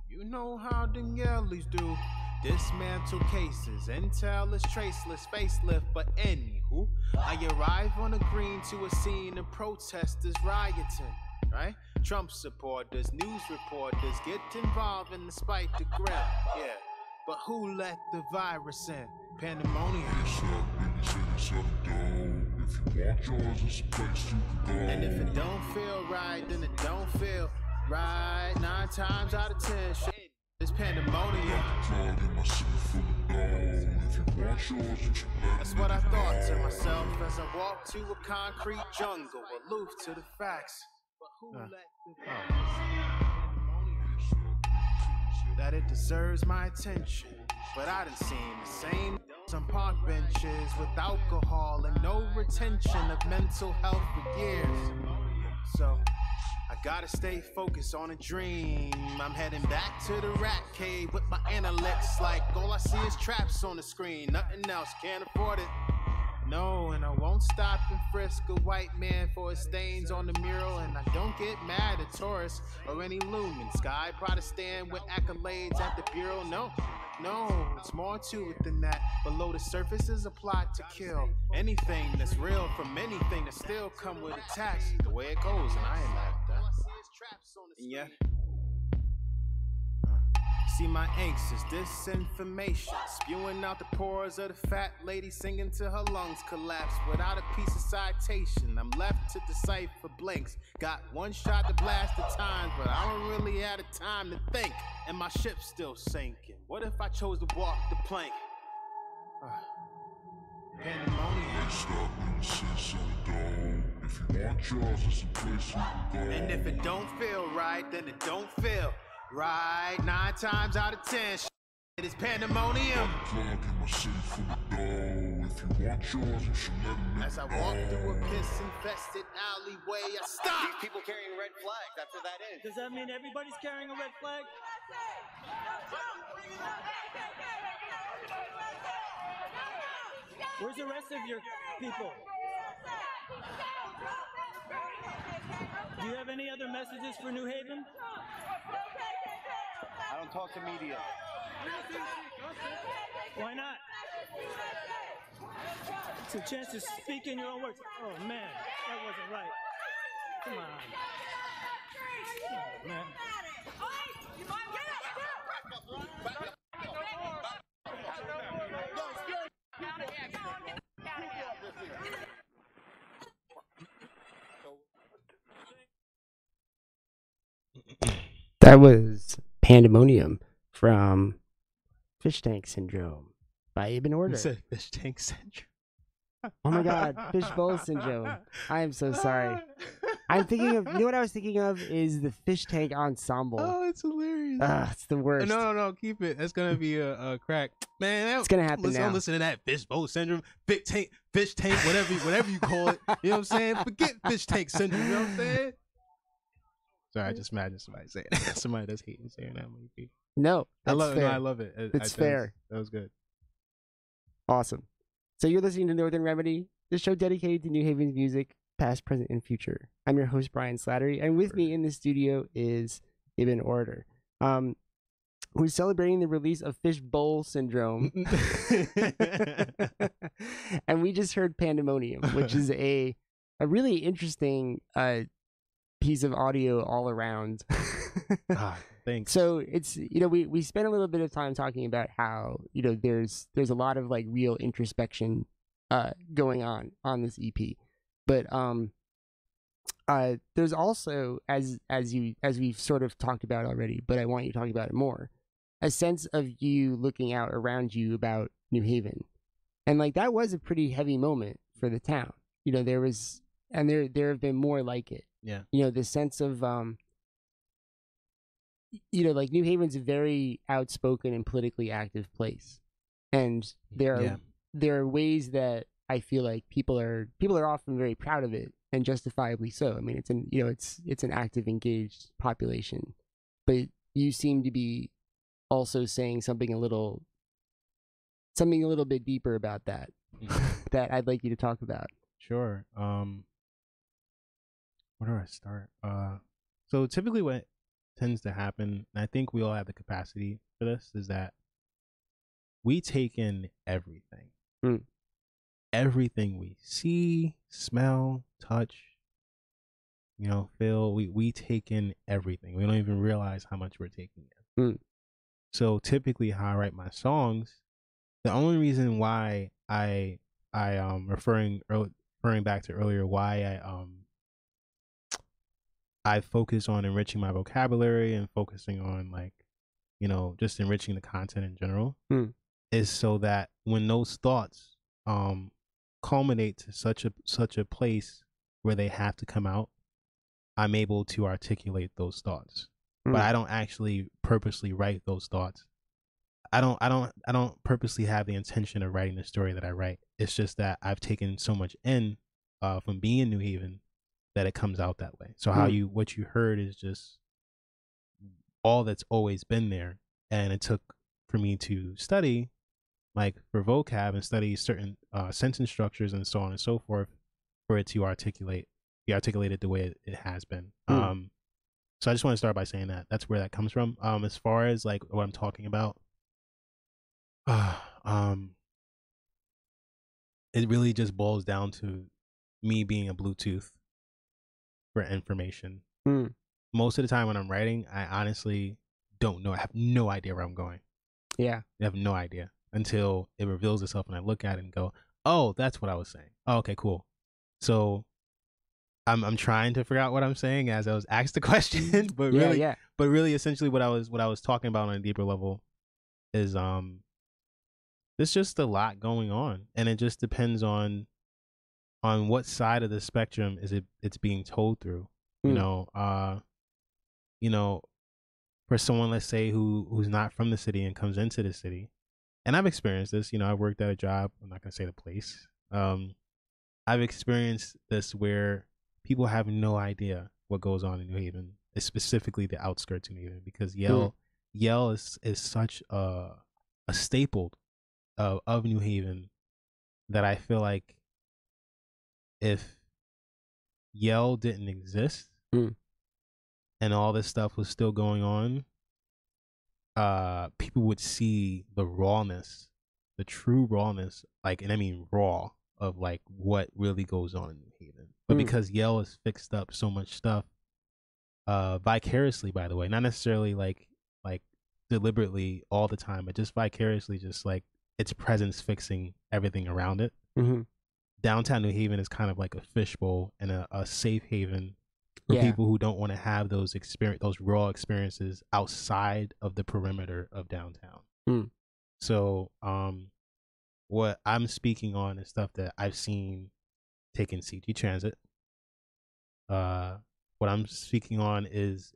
S4: You know how them yellies do. Dismantle cases, intel is traceless, facelift, but anywho, I arrive on the green to a scene of protesters rioting, right? Trump supporters, news reporters get involved in the spite the grim, yeah. But who let the virus in? Pandemonium. And if it don't feel right, then it don't feel right. 9 times out of 10, shit, it's pandemonium. That's what I thought to myself as I walked to a concrete jungle, aloof to the facts. But who let the that it deserves my attention? But I done seen the same on park benches with alcohol and no retention of mental health for years. So I gotta stay focused on a dream. I'm heading back to the rat cave with my analytics, like all I see is traps on the screen, nothing else, can't afford it. No, and I won't stop and frisk a white man for his stains on the mural. And I don't get mad at tourists or any lumen sky Protestant with accolades at the bureau. No, it's more to it than that. Below the surface is a plot to kill anything that's real from anything that still come with attacks. The way it goes, and I ain't like that. And yet, see, my angst is disinformation, spewing out the pores of the fat lady singing till her lungs collapse without a piece of citation. I'm left to decipher blinks. Got one shot to blast the times, but I don't really have the time to think. And my ship's still sinking. What if I chose to walk the plank? Pandemonium. And if it don't feel right, then it don't feel right. 9 times out of 10, it is pandemonium. As I walk through a piss-infested alleyway, I stop.
S8: These people carrying red flags, that's what that is.
S9: Does that mean everybody's carrying a red flag? Where's the rest of your people? Do you have any other messages for New Haven?
S8: I don't talk to media.
S9: Why not? It's a chance to speak in your own words. Oh man, that wasn't right. Come on. Oh, man.
S7: That was Pandemonium from Fish Tank Syndrome by Ibn
S6: You
S7: Order.
S6: said fish tank syndrome.
S7: Oh my god, Fishbowl Syndrome. I am so sorry. I'm thinking of, you know what I was thinking of is the Fish Tank Ensemble.
S6: Oh, it's hilarious.
S7: It's the worst.
S6: No, keep it. That's gonna be a crack, man.
S7: It's gonna happen now.
S6: Don't listen to that fishbowl syndrome, fish tank, whatever you call it. You know what I'm saying? Forget fish tank syndrome. You know what I'm saying? Sorry, I just imagine somebody saying that. Somebody that's hating saying that movie.
S7: No,
S6: I
S7: that's
S6: love it.
S7: fair.
S6: No, I love it.
S7: It's fair.
S6: That was good.
S7: Awesome. So you're listening to Northern Remedy, the show dedicated to New Haven's music, past, present, and future. I'm your host, Brian Slattery, and with me in the studio is Ibn Orator, who's celebrating the release of Fishbowl Syndrome. And we just heard Pandemonium, which is a really interesting piece of audio all around.
S6: Thanks.
S7: So it's, we spent a little bit of time talking about how, there's a lot of like real introspection going on this EP. But there's also, as we've sort of talked about already, but I want you to talk about it more, a sense of you looking out around you about New Haven. And like that was a pretty heavy moment for the town. There was, and there have been more like it.
S6: Yeah.
S7: The sense of like New Haven's a very outspoken and politically active place. And there are ways that I feel like people are often very proud of it, and justifiably so. I mean, it's an active, engaged population. But you seem to be also saying something a little bit deeper about that that I'd like you to talk about.
S6: Sure. Where do I start? So typically what tends to happen, and I think we all have the capacity for this, is that we take in everything. Everything we see, smell, touch, feel, we take in everything. We don't even realize how much we're taking in. So typically how I write my songs, the only reason why I referring back to earlier, why I focus on enriching my vocabulary and focusing on just enriching the content in general, is so that when those thoughts culminate to such a place where they have to come out, I'm able to articulate those thoughts. But I don't actually purposely write those thoughts. I don't purposely have the intention of writing the story that I write. It's just that I've taken so much in from being in New Haven that it comes out that way. So what you heard is just all that's always been there. And it took for me to study, like for vocab, and study certain sentence structures and so on and so forth, for it to be articulated the way it has been. So I just want to start by saying that that's where that comes from. As far as like what I'm talking about, it really just boils down to me being a Bluetooth for information. Most of the time when I'm writing, I honestly don't know. I have no idea where I'm going.
S7: Yeah.
S6: I have no idea until it reveals itself and I look at it and go, oh, that's what I was saying. Oh, okay, cool. So I'm trying to figure out what I'm saying as I was asked the question, but really essentially what I was talking about on a deeper level is there's just a lot going on, and it just depends on what side of the spectrum it's being told through. For someone, let's say, who's not from the city and comes into the city, and I've experienced this. I've worked at a job. I'm not gonna say the place. I've experienced this where people have no idea what goes on in New Haven, specifically the outskirts of New Haven, because Yale is such a staple of New Haven that I feel like if Yale didn't exist and all this stuff was still going on, people would see the rawness, the true rawness, like, and I mean raw, of like what really goes on in New Haven. But because Yale has fixed up so much stuff, vicariously, by the way, not necessarily like deliberately all the time, but just vicariously, just like its presence fixing everything around it. Downtown New Haven is kind of like a fishbowl and a safe haven for people who don't want to have those raw experiences outside of the perimeter of downtown. So, what I'm speaking on is stuff that I've seen taking CT Transit. What I'm speaking on is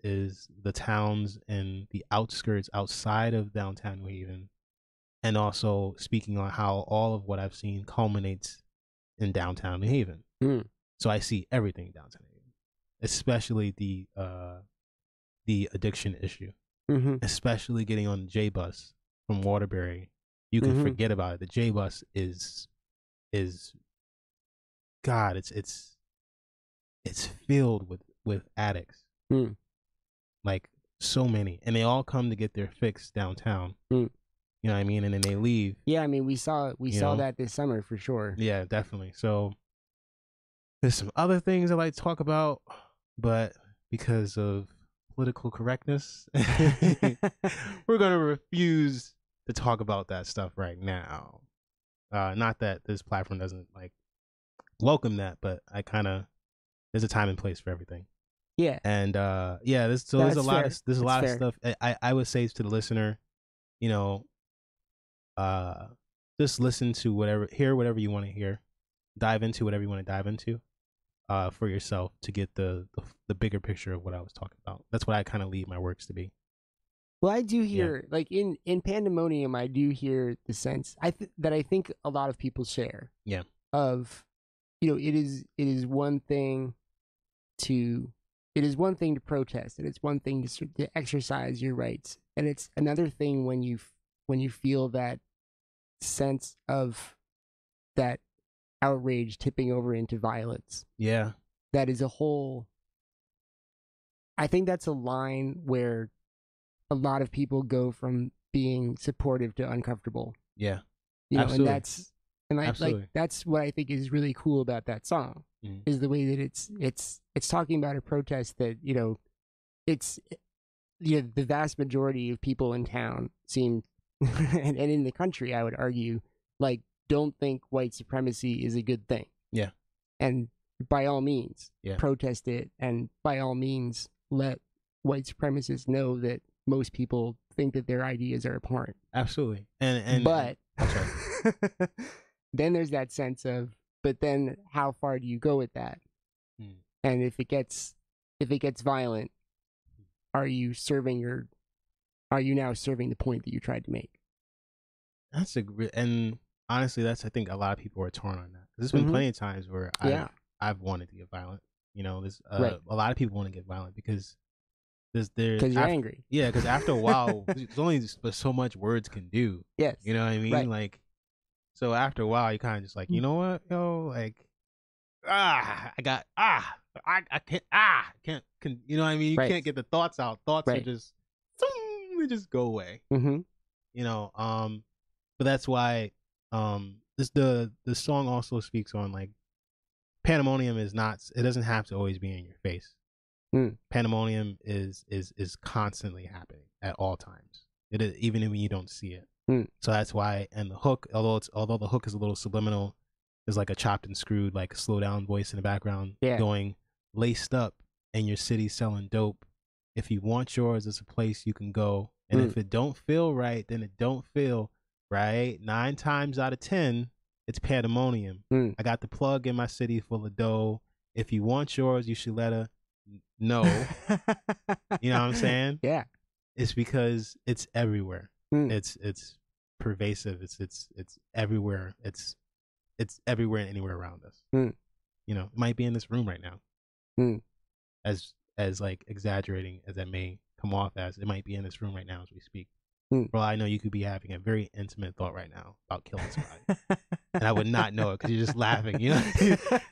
S6: the towns and the outskirts outside of downtown New Haven, and also speaking on how all of what I've seen culminates in downtown New Haven. So I see everything downtown New Haven, especially the addiction issue, especially getting on the J bus from Waterbury. You can forget about it. The J bus is God. It's filled with addicts, like so many, and they all come to get their fix downtown. You know what I mean? And then they leave.
S7: Yeah, I mean, we saw that this summer for sure.
S6: Yeah, definitely. So there's some other things I like to talk about, but because of political correctness, we're going to refuse to talk about that stuff right now. Not that this platform doesn't like welcome that, but there's a time and place for everything.
S7: Yeah.
S6: And there's a lot of stuff. I would say to the listener, just listen to hear whatever you want to hear, dive into whatever you want to dive into, for yourself to get the bigger picture of what I was talking about. That's what I kind of lead my works to be.
S7: Well, I do hear, like in Pandemonium, I do hear the sense that I think a lot of people share.
S6: Yeah.
S7: Of, it is one thing to protest, and it's one thing to exercise your rights, and it's another thing when you feel that sense of that outrage tipping over into violence.
S6: Yeah.
S7: That is a whole. I think that's a line where a lot of people go from being supportive to uncomfortable.
S6: Yeah.
S7: Absolutely. And
S6: Absolutely.
S7: like that's what I think is really cool about that song, is the way that it's talking about a protest that, it's the vast majority of people in town seem and in the country, I would argue, like, don't think white supremacy is a good thing.
S6: Yeah.
S7: And by all means,
S6: yeah,
S7: protest it, and by all means, let white supremacists know that most people think that their ideas are abhorrent.
S6: Absolutely.
S7: But then there's that sense of, but then how far do you go with that? And if it gets violent, are you now serving the point that you tried to make?
S6: And honestly, I think a lot of people are torn on that. There's been plenty of times where I've wanted to get violent. There's a lot of people want to get violent because
S7: you're angry.
S6: Yeah, because after a while, there's only so much words can do.
S7: Yes.
S6: You know what I mean?
S7: Right.
S6: Like, so after a while, you kind of just like, you know what, I can't, you know what I mean? You can't get the thoughts out. Thoughts are just, they just go away. But that's why, the song also speaks on, like, Pandemonium is not, it doesn't have to always be in your face. Pandemonium is constantly happening at all times. It is, even when you don't see it. So that's why, and the hook, although the hook is a little subliminal, there's like a chopped and screwed, like, slow down voice in the background going, laced up in your city selling dope. If you want yours, it's a place you can go. And if it don't feel right, then it don't feel right. 9 times out of 10, it's Pandemonium. I got the plug in my city full of dough. If you want yours, you should let her know. You know what I'm saying?
S7: Yeah.
S6: It's because it's everywhere. It's pervasive. It's everywhere. It's everywhere and anywhere around us. It might be in this room right now. As like exaggerating as that may come off as, it might be in this room right now as we speak. For all I know, you could be having a very intimate thought right now about killing somebody, and I would not know it because you're just laughing. You know,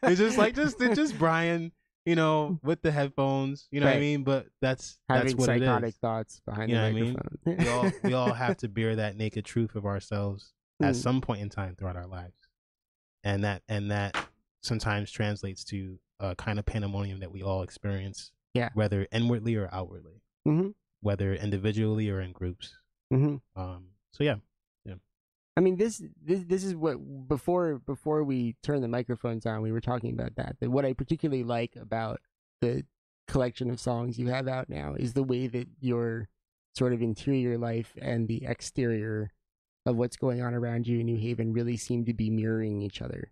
S6: it's just Brian. You know, with the headphones. You know what I mean? But that's
S7: Having
S6: what it is.
S7: psychotic thoughts behind the microphone.
S6: We all have to bear that naked truth of ourselves at some point in time throughout our lives, and that sometimes translates to a kind of pandemonium that we all experience.
S7: Yeah.
S6: Whether inwardly or outwardly.
S7: Mm-hmm.
S6: Whether individually or in groups.
S7: Mm-hmm.
S6: So yeah.
S7: I mean, this is what before we turn the microphones on, we were talking about that what I particularly like about the collection of songs you have out now is the way that your sort of interior life and the exterior of what's going on around you in New Haven really seem to be mirroring each other.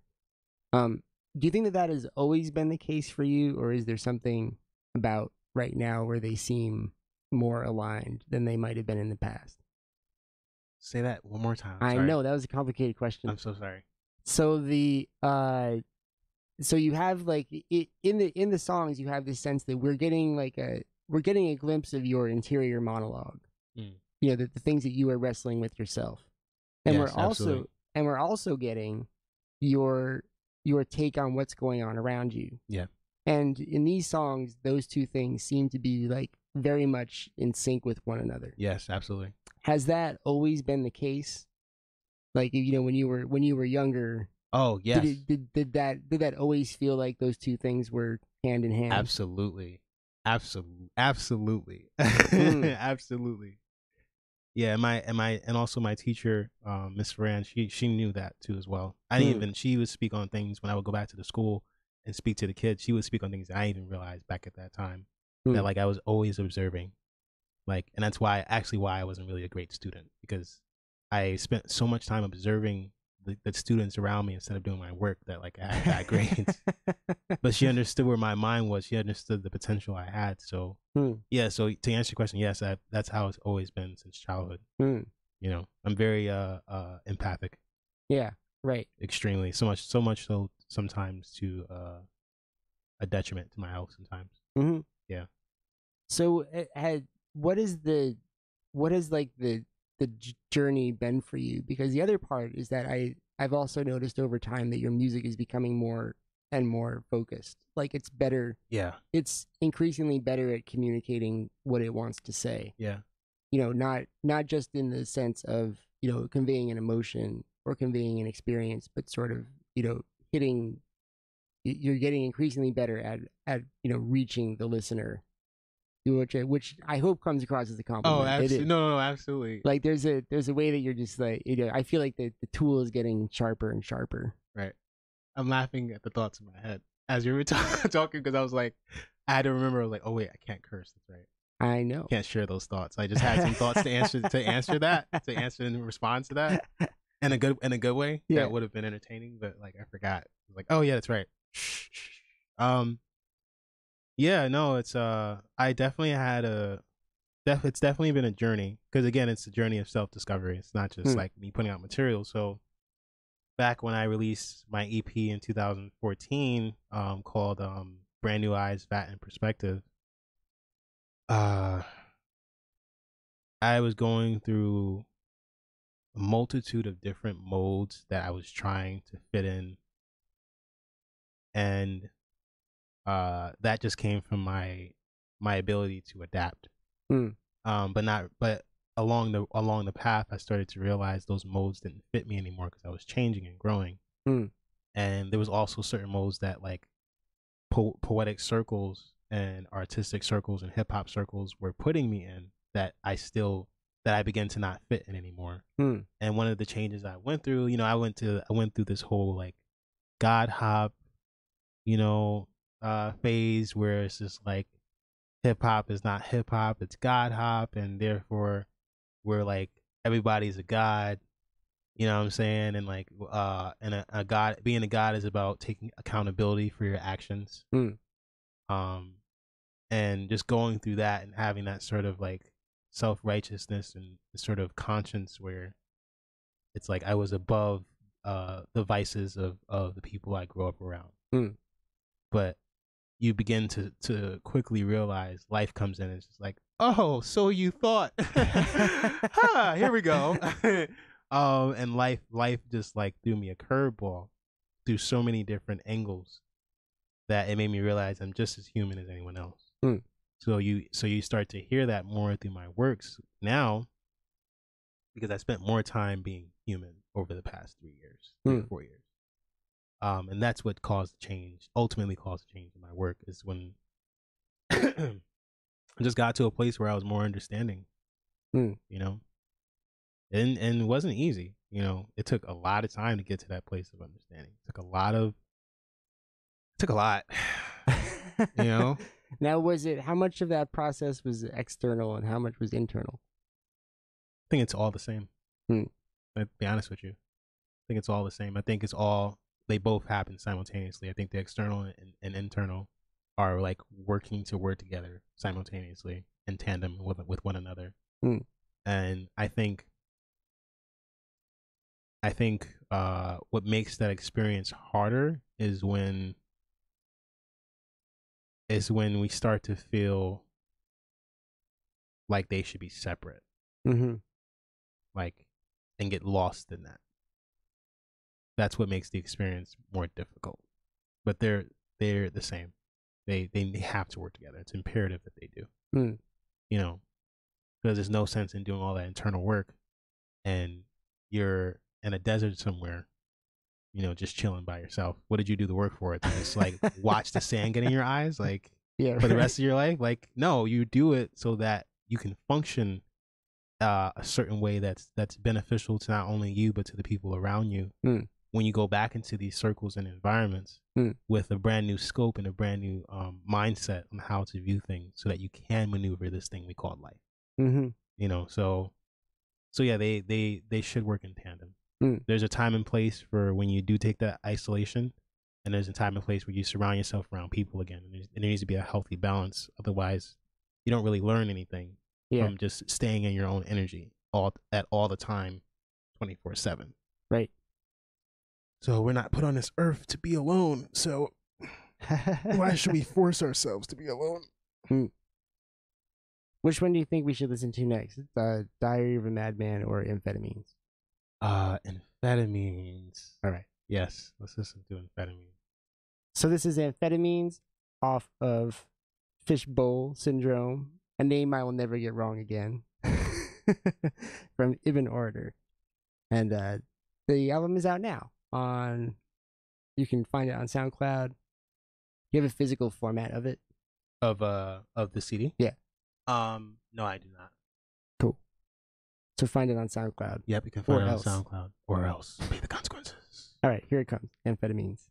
S7: Do you think that has always been the case for you, or is there something about right now where they seem more aligned than they might have been in the past?
S6: Say that one more time.
S7: I know that was a complicated question.
S6: I'm so sorry.
S7: So so you have like in the songs you have this sense that we're getting a glimpse of your interior monologue. You know, the things that you are wrestling with yourself, and
S6: yes,
S7: we're also getting your take on what's going on around you.
S6: Yeah.
S7: And in these songs, those two things seem to be like very much in sync with one another.
S6: Yes, absolutely.
S7: Has that always been the case? Like, you know, when you were younger.
S6: Oh, yes.
S7: Did that always feel like those two things were hand in hand?
S6: Absolutely. Absolutely. Absolutely. Yeah, and also my teacher, Miss Ferran, she knew that too as well. She would speak on things when I would go back to the school and speak to the kids. She would speak on things that I didn't even realize back at that time that like I was always observing. Like, and that's why I wasn't really a great student, because I spent so much time observing the students around me instead of doing my work that like I had bad grades. But she understood where my mind was. She understood the potential I had. So yeah. So to answer your question, yes, that's how it's always been since childhood. You know, I'm very empathic.
S7: Yeah. Right.
S6: Extremely. So much so sometimes to a detriment to my health sometimes.
S7: Mm-hmm.
S6: Yeah.
S7: So what has the journey been for you? Because the other part is that I've also noticed over time that your music is becoming more and more focused. Like, it's better.
S6: Yeah.
S7: It's increasingly better at communicating what it wants to say.
S6: Yeah.
S7: You know, not just in the sense of, you know, conveying an emotion or conveying an experience, but sort of, you know, you're getting increasingly better at you know, reaching the listener. Which I hope comes across as a compliment.
S6: Oh, absolutely. No, absolutely.
S7: Like, there's a way that you're just like, you know, I feel like the tool is getting sharper and sharper.
S6: Right. I'm laughing at the thoughts in my head as you were talking, because I was like, I had to remember, I was like, oh wait, I can't curse. That's right.
S7: I know.
S6: Can't share those thoughts. I just had some thoughts to answer and respond to that in a good way. Yeah. That would have been entertaining, but like I forgot. I was like, oh yeah, that's right. Yeah, no, it's I definitely had it's definitely been a journey, because again, it's a journey of self-discovery. It's not just like me putting out material. So back when I released my EP in 2014, called Brand New Eyes, Fat and Perspective, I was going through a multitude of different modes that I was trying to fit in, and that just came from my ability to adapt. But along the path, I started to realize those modes didn't fit me anymore, because I was changing and growing. And there was also certain modes that like poetic circles and artistic circles and hip hop circles were putting me in, that I began to not fit in anymore. And one of the changes I went through, you know, I went through this whole like God hop, you know, phase where it's just like hip hop is not hip hop, it's God hop, and therefore we're like everybody's a god, you know what I'm saying? And like and a god, being a god is about taking accountability for your actions. And just going through that and having that sort of like self-righteousness and sort of conscience where it's like I was above the vices of the people I grew up around. But you begin to quickly realize life comes in and it's just like, oh, so you thought, ha, here we go. And life just like threw me a curveball through so many different angles that it made me realize I'm just as human as anyone else.
S7: Mm.
S6: So you start to hear that more through my works now, because I spent more time being human over the past 3 years, 4 years. And that's what caused the change, ultimately caused the change in my work, is when I just got to a place where I was more understanding, you know, and it wasn't easy. You know, it took a lot of time to get to that place of understanding. It took a lot, you know.
S7: Now, how much of that process was external and how much was internal?
S6: I think it's all the same. I'll be honest with you. I think it's all the same. I think they both happen simultaneously. I think the external and internal are like working to work together simultaneously in tandem with one another. And I think what makes that experience harder is when we start to feel like they should be separate, like, and get lost in that. That's what makes the experience more difficult. But they're the same. They have to work together. It's imperative that they do. You know, because there's no sense in doing all that internal work and you're in a desert somewhere, you know, just chilling by yourself. What did you do the work for? To just like watch the sand get in your eyes, like, for the rest of your life? Like, no, you do it so that you can function a certain way that's beneficial to not only you but to the people around you. When you go back into these circles and environments with a brand new scope and a brand new mindset on how to view things, so that you can maneuver this thing we call life. You know, so yeah, they should work in tandem. There's a time and place for when you do take that isolation, and there's a time and place where you surround yourself around people again. And there needs to be a healthy balance. Otherwise, you don't really learn anything from just staying in your own energy all the time, 24/7.
S7: Right.
S6: So we're not put on this earth to be alone. So why should we force ourselves to be alone?
S7: Which one do you think we should listen to next? Diary of a Madman or Amphetamines?
S6: Amphetamines.
S7: All right.
S6: Yes, let's listen to Amphetamines.
S7: So this is Amphetamines off of Fishbowl Syndrome, a name I will never get wrong again, from Ibn Orator. And the album is out now. You can find it on SoundCloud. You have a physical format of it?
S6: Of the CD?
S7: Yeah.
S6: No, I do not.
S7: Cool. So find it on SoundCloud.
S6: Yep, you can find it on SoundCloud. Or else pay the consequences.
S7: All right, here it comes. Amphetamines.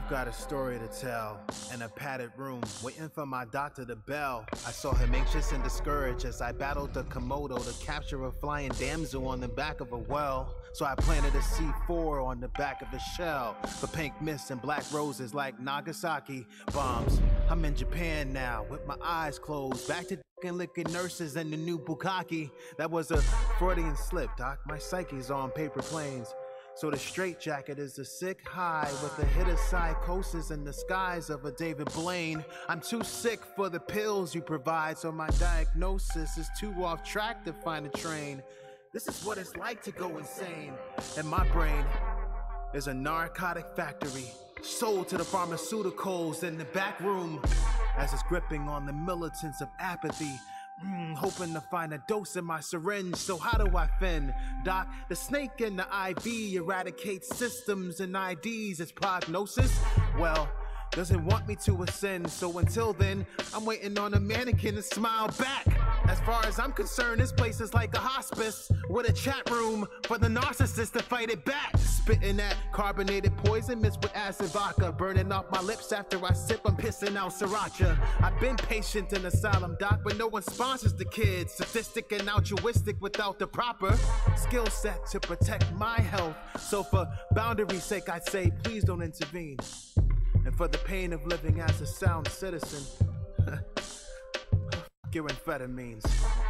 S4: Got a story to tell in a padded room, waiting for my doctor to bell. I saw him anxious and discouraged as I battled the Komodo to capture a flying damsel on the back of a well. So I planted a C4 on the back of the shell for pink mist and black roses like Nagasaki bombs. I'm in Japan now with my eyes closed, back to licking nurses and the new bukkake. That was a Freudian slip, doc. My psyche's on paper planes. So the straitjacket is a sick high with a hit of psychosis in the skies of a David Blaine. I'm too sick for the pills you provide, so my diagnosis is too off track to find a train. This is what it's like to go insane. And my brain is a narcotic factory, sold to the pharmaceuticals in the back room, as it's gripping on the militants of apathy. Hoping to find a dose in my syringe, so how do I fin? Doc, the snake in the IV eradicates systems and IDs. Its prognosis, well, doesn't want me to ascend. So until then, I'm waiting on a mannequin to smile back. As far as I'm concerned, this place is like a hospice with a chat room for the narcissist to fight it back. Spitting that carbonated poison mixed with acid vodka, burning off my lips after I sip. I'm pissing out sriracha. I've been patient in asylum, doc, but no one sponsors the kids. Sadistic and altruistic without the proper skill set to protect my health. So for boundary's sake, I'd say please don't intervene. And for the pain of living as a sound citizen, your amphetamines,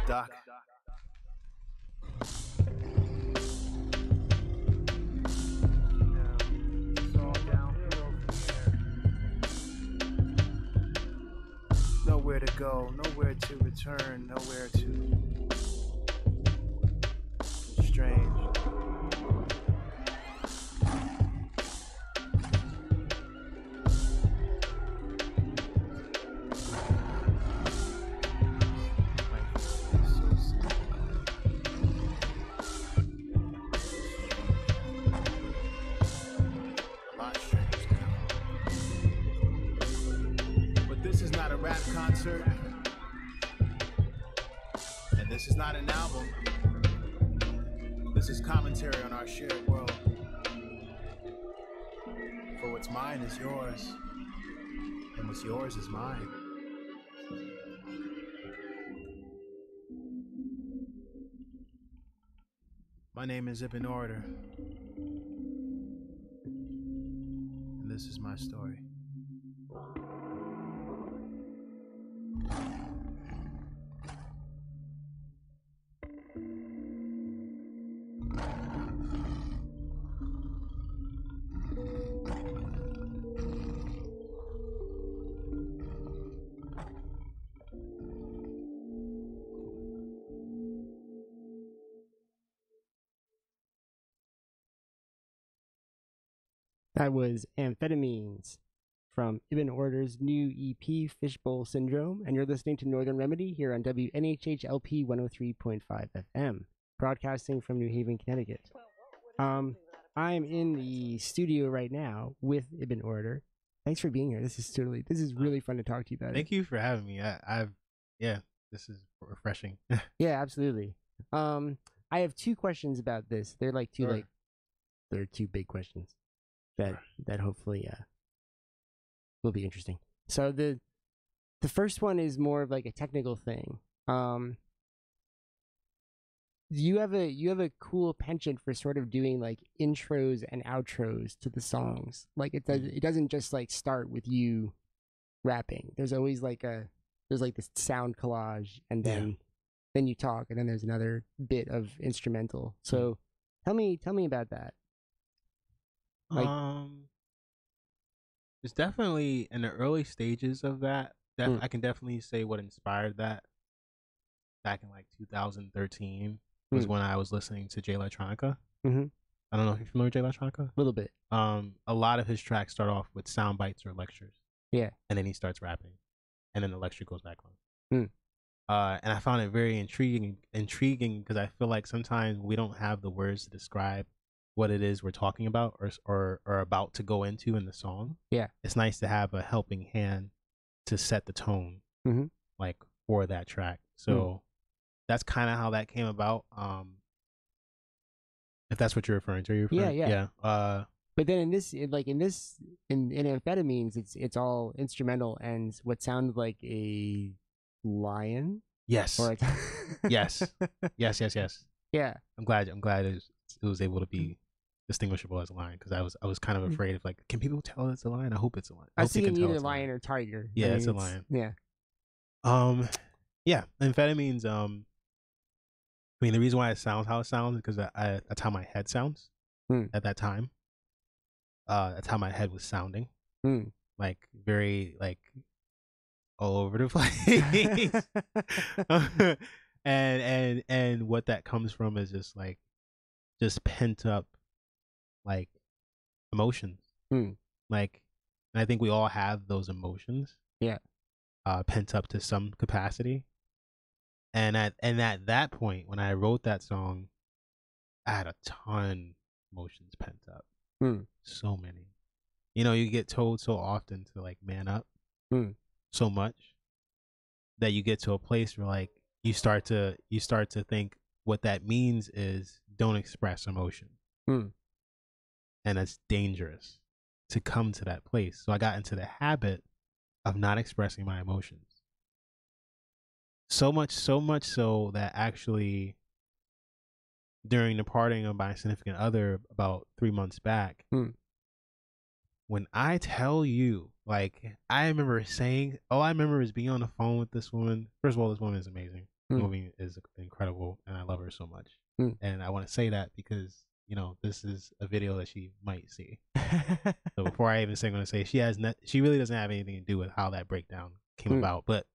S4: doc. Nowhere to go, nowhere to return, nowhere to. Strange. Concert, and this is not an album. This is commentary on our shared world. For what's mine is yours, and what's yours is mine. My name is Ibn Orator, and this is my story.
S7: That was Amphetamines from Ibn Order's new EP, Fishbowl Syndrome, and you're listening to Northern Remedy here on WNHHLP 103.5 FM, broadcasting from New Haven, Connecticut. I'm in the studio right now with Ibn Order. Thanks for being here. This is really fun to talk to you about.
S6: Thank you for having me. This is refreshing.
S7: Yeah, absolutely. I have two questions about this. They're like they're two big questions that hopefully will be interesting. So the first one is more of like a technical thing. You have a cool penchant for sort of doing like intros and outros to the songs. Like it doesn't just like start with you rapping. There's always like this sound collage, and then you talk, and then there's another bit of instrumental. So tell me about that. Like,
S6: it's definitely in the early stages of that. I can definitely say what inspired that back in like 2013 was when I was listening to Jay Electronica.
S7: Mm-hmm.
S6: I don't know if you're familiar with Jay Electronica.
S7: A little bit.
S6: A lot of his tracks start off with sound bites or lectures.
S7: Yeah.
S6: And then he starts rapping, and then the lecture goes back on. And I found it very intriguing because I feel like sometimes we don't have the words to describe what it is we're talking about or about to go into in the song.
S7: Yeah.
S6: It's nice to have a helping hand to set the tone, like for that track. So that's kind of how that came about. If that's what you're referring to,
S7: Yeah.
S6: But
S7: But then in amphetamines, it's all instrumental and what sounded like a lion.
S6: Yes.
S7: Or
S6: yes. Yes.
S7: Yeah.
S6: I'm glad it was able to be distinguishable as a lion, because I was kind of afraid of, like, can people tell it's a lion? I hope it's a lion.
S7: I was thinking either lion or tiger.
S6: Yeah, it's a lion.
S7: Yeah.
S6: Yeah, amphetamines. I mean, the reason why it sounds how it sounds is because that's how my head sounds at that time. That's how my head was sounding. Like, very, like, all over the place. and what that comes from is just pent up, like, emotions. Like, and I think we all have those emotions.
S7: Yeah.
S6: Pent up to some capacity. And at that point, when I wrote that song, I had a ton of emotions pent up. So many. You know, you get told so often to, like, man up so much that you get to a place where, like, you start to think what that means is don't express emotion. And it's dangerous to come to that place. So I got into the habit of not expressing my emotions. So much so that actually during the parting of my significant other about 3 months back, when I tell you, like, I remember saying, all I remember is being on the phone with this woman. First of all, this woman is amazing. The woman is incredible, and I love her so much. And I want to say that because, you know, this is a video that she might see. So before I even say, I'm going to say she really doesn't have anything to do with how that breakdown came about. But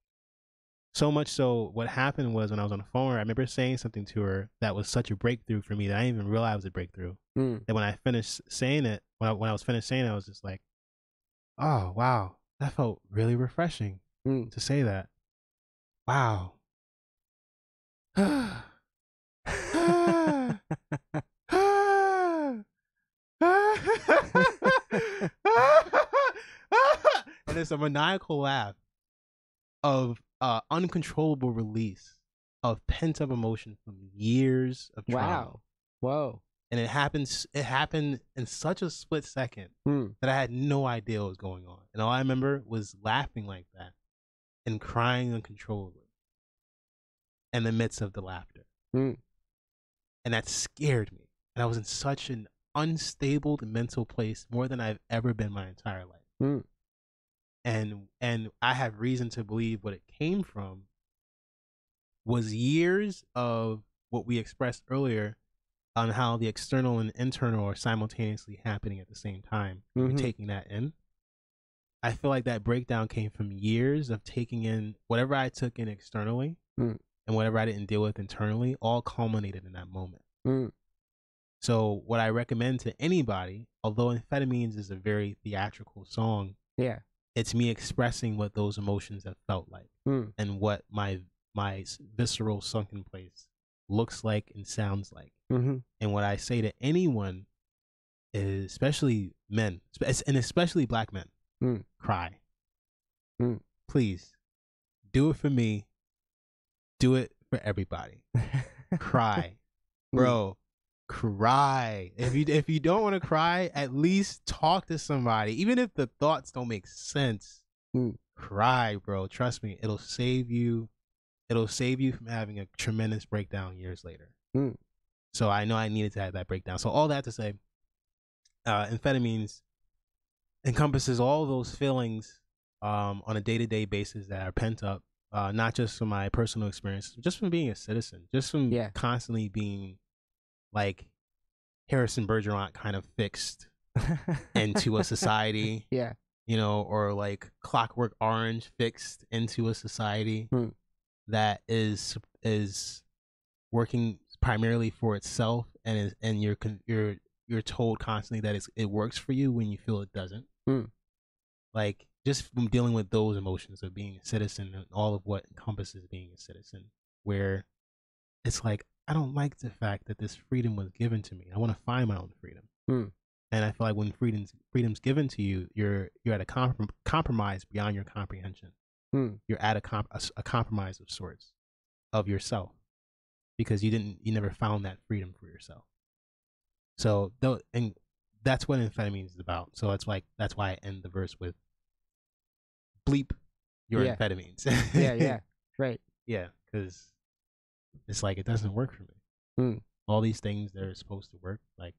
S6: so much so, what happened was when I was on the phone, I remember saying something to her that was such a breakthrough for me that I didn't even realize it was a breakthrough. And when I finished saying it, when I was finished saying it, I was just like, oh, wow, that felt really refreshing to say that. Wow. And it's a maniacal laugh of uncontrollable release of pent up emotion from years of trauma.
S7: Wow. Whoa.
S6: And it happened in such a split second that I had no idea what was going on. And all I remember was laughing like that and crying uncontrollably in the midst of the laughter. And that scared me. And I was in such an unstable mental place, more than I've ever been my entire life. And I have reason to believe what it came from was years of what we expressed earlier on how the external and internal are simultaneously happening at the same time. You're taking that in. I feel like that breakdown came from years of taking in whatever I took in externally and whatever I didn't deal with internally, all culminated in that moment. So what I recommend to anybody, although Amphetamines is a very theatrical song, it's me expressing what those emotions have felt like and what my visceral sunken place looks like and sounds like. And what I say to anyone is, especially men, and especially black men, cry. Please, do it for me. Do it for everybody. Cry. Bro, cry. If you don't want to cry, at least talk to somebody. Even if the thoughts don't make sense, cry, bro. Trust me, it'll save you. It'll save you from having a tremendous breakdown years later. So I know I needed to have that breakdown. So all that to say, Amphetamines encompasses all those feelings on a day-to-day basis that are pent up, not just from my personal experience, just from being a citizen, just from constantly being like Harrison Bergeron kind of fixed into a society, you know, or like Clockwork Orange fixed into a society that is working primarily for itself, and you're told constantly that it works for you when you feel it doesn't. Like, just from dealing with those emotions of being a citizen and all of what encompasses being a citizen, where it's like, I don't like the fact that this freedom was given to me. I want to find my own freedom. And I feel like when freedom's given to you, you're at a compromise beyond your comprehension. You're at a compromise of sorts of yourself, because you never found that freedom for yourself. So that's what amphetamines is about. So that's why I end the verse with bleep your
S7: Yeah.
S6: amphetamines.
S7: Yeah. Right.
S6: Yeah, because it's like it doesn't work for me.
S7: Hmm.
S6: All these things that are supposed to work, like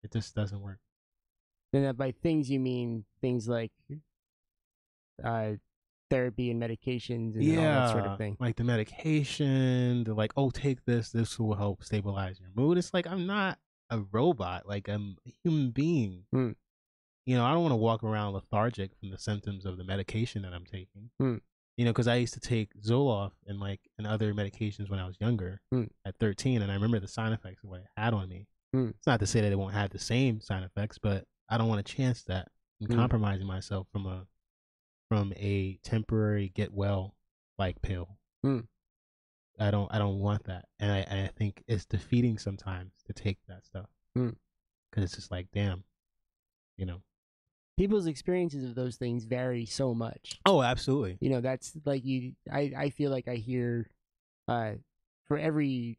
S6: it just doesn't work.
S7: And by things you mean things like therapy and medications and all that sort of thing.
S6: Like the medication, the like, oh, take this will help stabilize your mood. It's like I'm not a robot, like I'm a human being.
S7: Hmm.
S6: You know, I don't want to walk around lethargic from the symptoms of the medication that I'm taking.
S7: Hmm.
S6: You know, because I used to take Zoloft and other medications when I was younger at 13, and I remember the side effects of what it had on me. It's not to say that it won't have the same side effects, but I don't want to chance that and compromising myself from a temporary get well like pill. I don't want that, and I think it's defeating sometimes to take that stuff because it's just like, damn, you know.
S7: People's experiences of those things vary so much.
S6: Oh, absolutely.
S7: You know, that's like I feel like I hear for every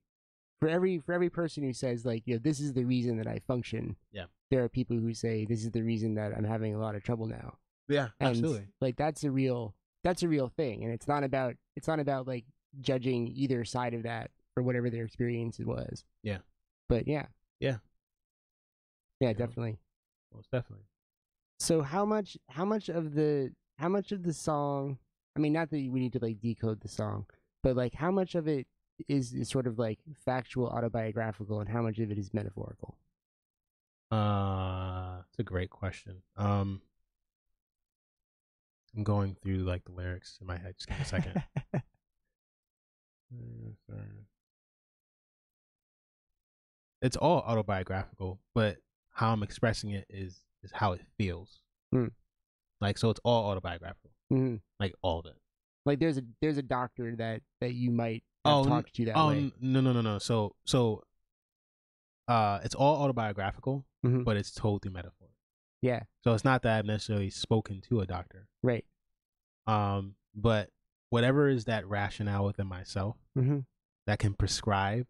S7: person who says like, you know, this is the reason that I function.
S6: Yeah.
S7: There are people who say this is the reason that I'm having a lot of trouble now.
S6: Yeah,
S7: and
S6: absolutely.
S7: Like that's a real thing, and it's not about like judging either side of that for whatever their experience was.
S6: Yeah.
S7: But yeah.
S6: Yeah.
S7: Yeah, definitely.
S6: Most definitely.
S7: So how much of the song, I mean, not that we need to like decode the song, but like how much of it is sort of like factual autobiographical and how much of it is metaphorical?
S6: It's a great question. I'm going through like the lyrics in my head. Just give me a second. It's all autobiographical, but how I'm expressing it is how it feels. Like, so it's all autobiographical. Like all of it.
S7: Like there's a doctor that you might have talked to that way.
S6: No. So it's all autobiographical, but it's told through metaphor.
S7: Yeah.
S6: So it's not that I've necessarily spoken to a doctor.
S7: Right.
S6: But whatever is that rationale within myself that can prescribe,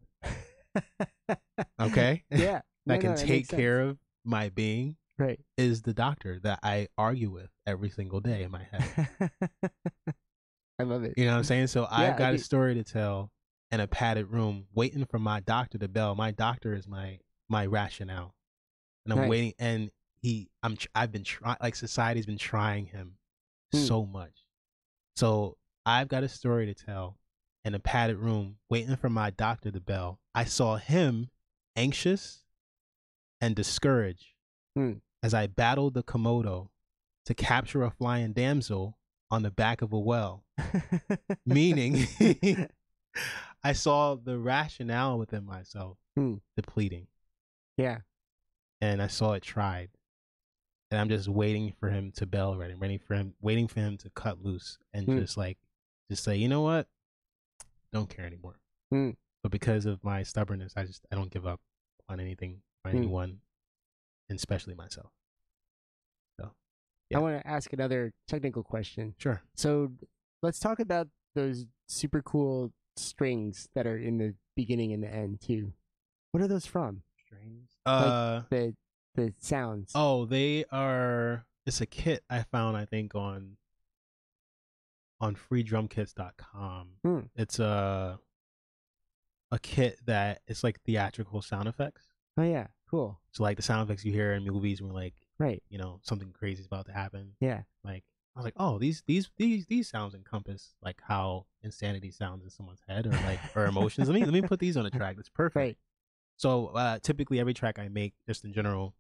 S6: okay?
S7: Yeah.
S6: That can take care of my being,
S7: right,
S6: is the doctor that I argue with every single day in my head.
S7: I love it.
S6: You know what I'm saying? So I've got a story to tell in a padded room, waiting for my doctor to bell. My doctor is my rationale, and I'm waiting. And I've been trying. Like society's been trying him so much. So I've got a story to tell in a padded room, waiting for my doctor to bell. I saw him anxious and discouraged as I battled the Komodo to capture a flying damsel on the back of a well. Meaning, I saw the rationale within myself depleting.
S7: Yeah.
S6: And I saw it tried. And I'm just waiting for him to bell already. Waiting for him to cut loose and just say, you know what? Don't care anymore. But because of my stubbornness, I don't give up on anything or anyone, and especially myself. So, yeah.
S7: I want to ask another technical question.
S6: Sure.
S7: So let's talk about those super cool strings that are in the beginning and the end too. What are those from?
S6: Strings?
S7: Like the sounds.
S6: Oh, they are. It's a kit I found, I think, on freedrumkits.com. It's a kit that it's like theatrical sound effects.
S7: Oh yeah, cool.
S6: So like the sound effects you hear in movies when like,
S7: right,
S6: you know, something crazy is about to happen.
S7: Yeah.
S6: Like I was like, oh, these sounds encompass like how insanity sounds in someone's head or like or emotions. Let me put these on a track. That's perfect.
S7: Right.
S6: So typically every track I make, just in general,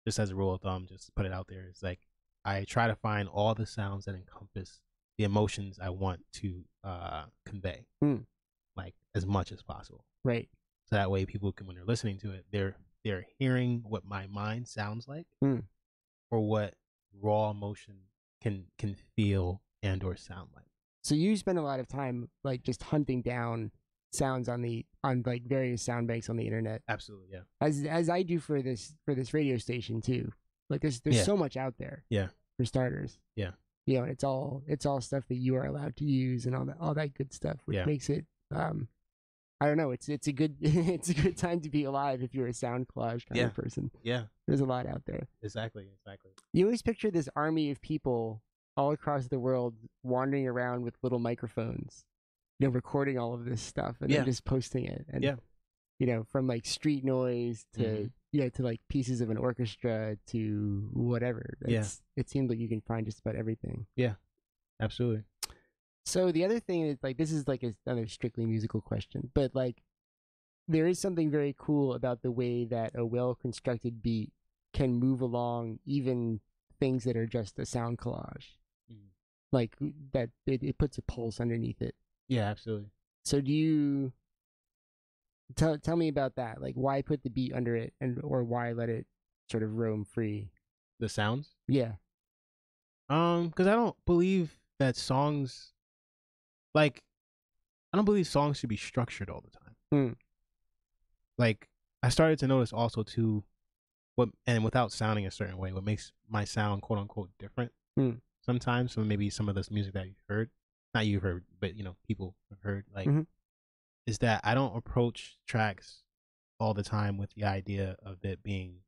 S6: just as a rule of thumb, just to put it out there, is like I try to find all the sounds that encompass the emotions I want to convey, like as much as possible.
S7: Right.
S6: So that way people can, when they're listening to it, they're hearing what my mind sounds like, or what raw emotion can feel and or sound like.
S7: So you spend a lot of time like just hunting down sounds on like various sound banks on the internet.
S6: Absolutely, yeah.
S7: As I do for this radio station too. Like there's so much out there.
S6: Yeah.
S7: For starters.
S6: Yeah.
S7: You know, it's all stuff that you are allowed to use and all that good stuff, which makes it I don't know. It's a good it's a good time to be alive if you're a sound collage kind of person.
S6: Yeah.
S7: There's a lot out there.
S6: Exactly.
S7: You always picture this army of people all across the world wandering around with little microphones, recording all of this stuff and then just posting it. And from like street noise to to like pieces of an orchestra to whatever. It seems like you can find just about everything.
S6: Yeah. Absolutely.
S7: So the other thing is like this is like another strictly musical question, but like there is something very cool about the way that a well-constructed beat can move along even things that are just a sound collage. Like that it puts a pulse underneath it.
S6: Yeah, absolutely.
S7: So do you tell me about that? Like why put the beat under it or why let it sort of roam free?
S6: The sounds?
S7: Yeah.
S6: Because I don't believe that songs I don't believe songs should be structured all the time. Like I started to notice also too without sounding a certain way, what makes my sound quote unquote different sometimes from maybe some of this music that you've heard. Not you've heard, but people have heard, is that I don't approach tracks all the time with the idea of it being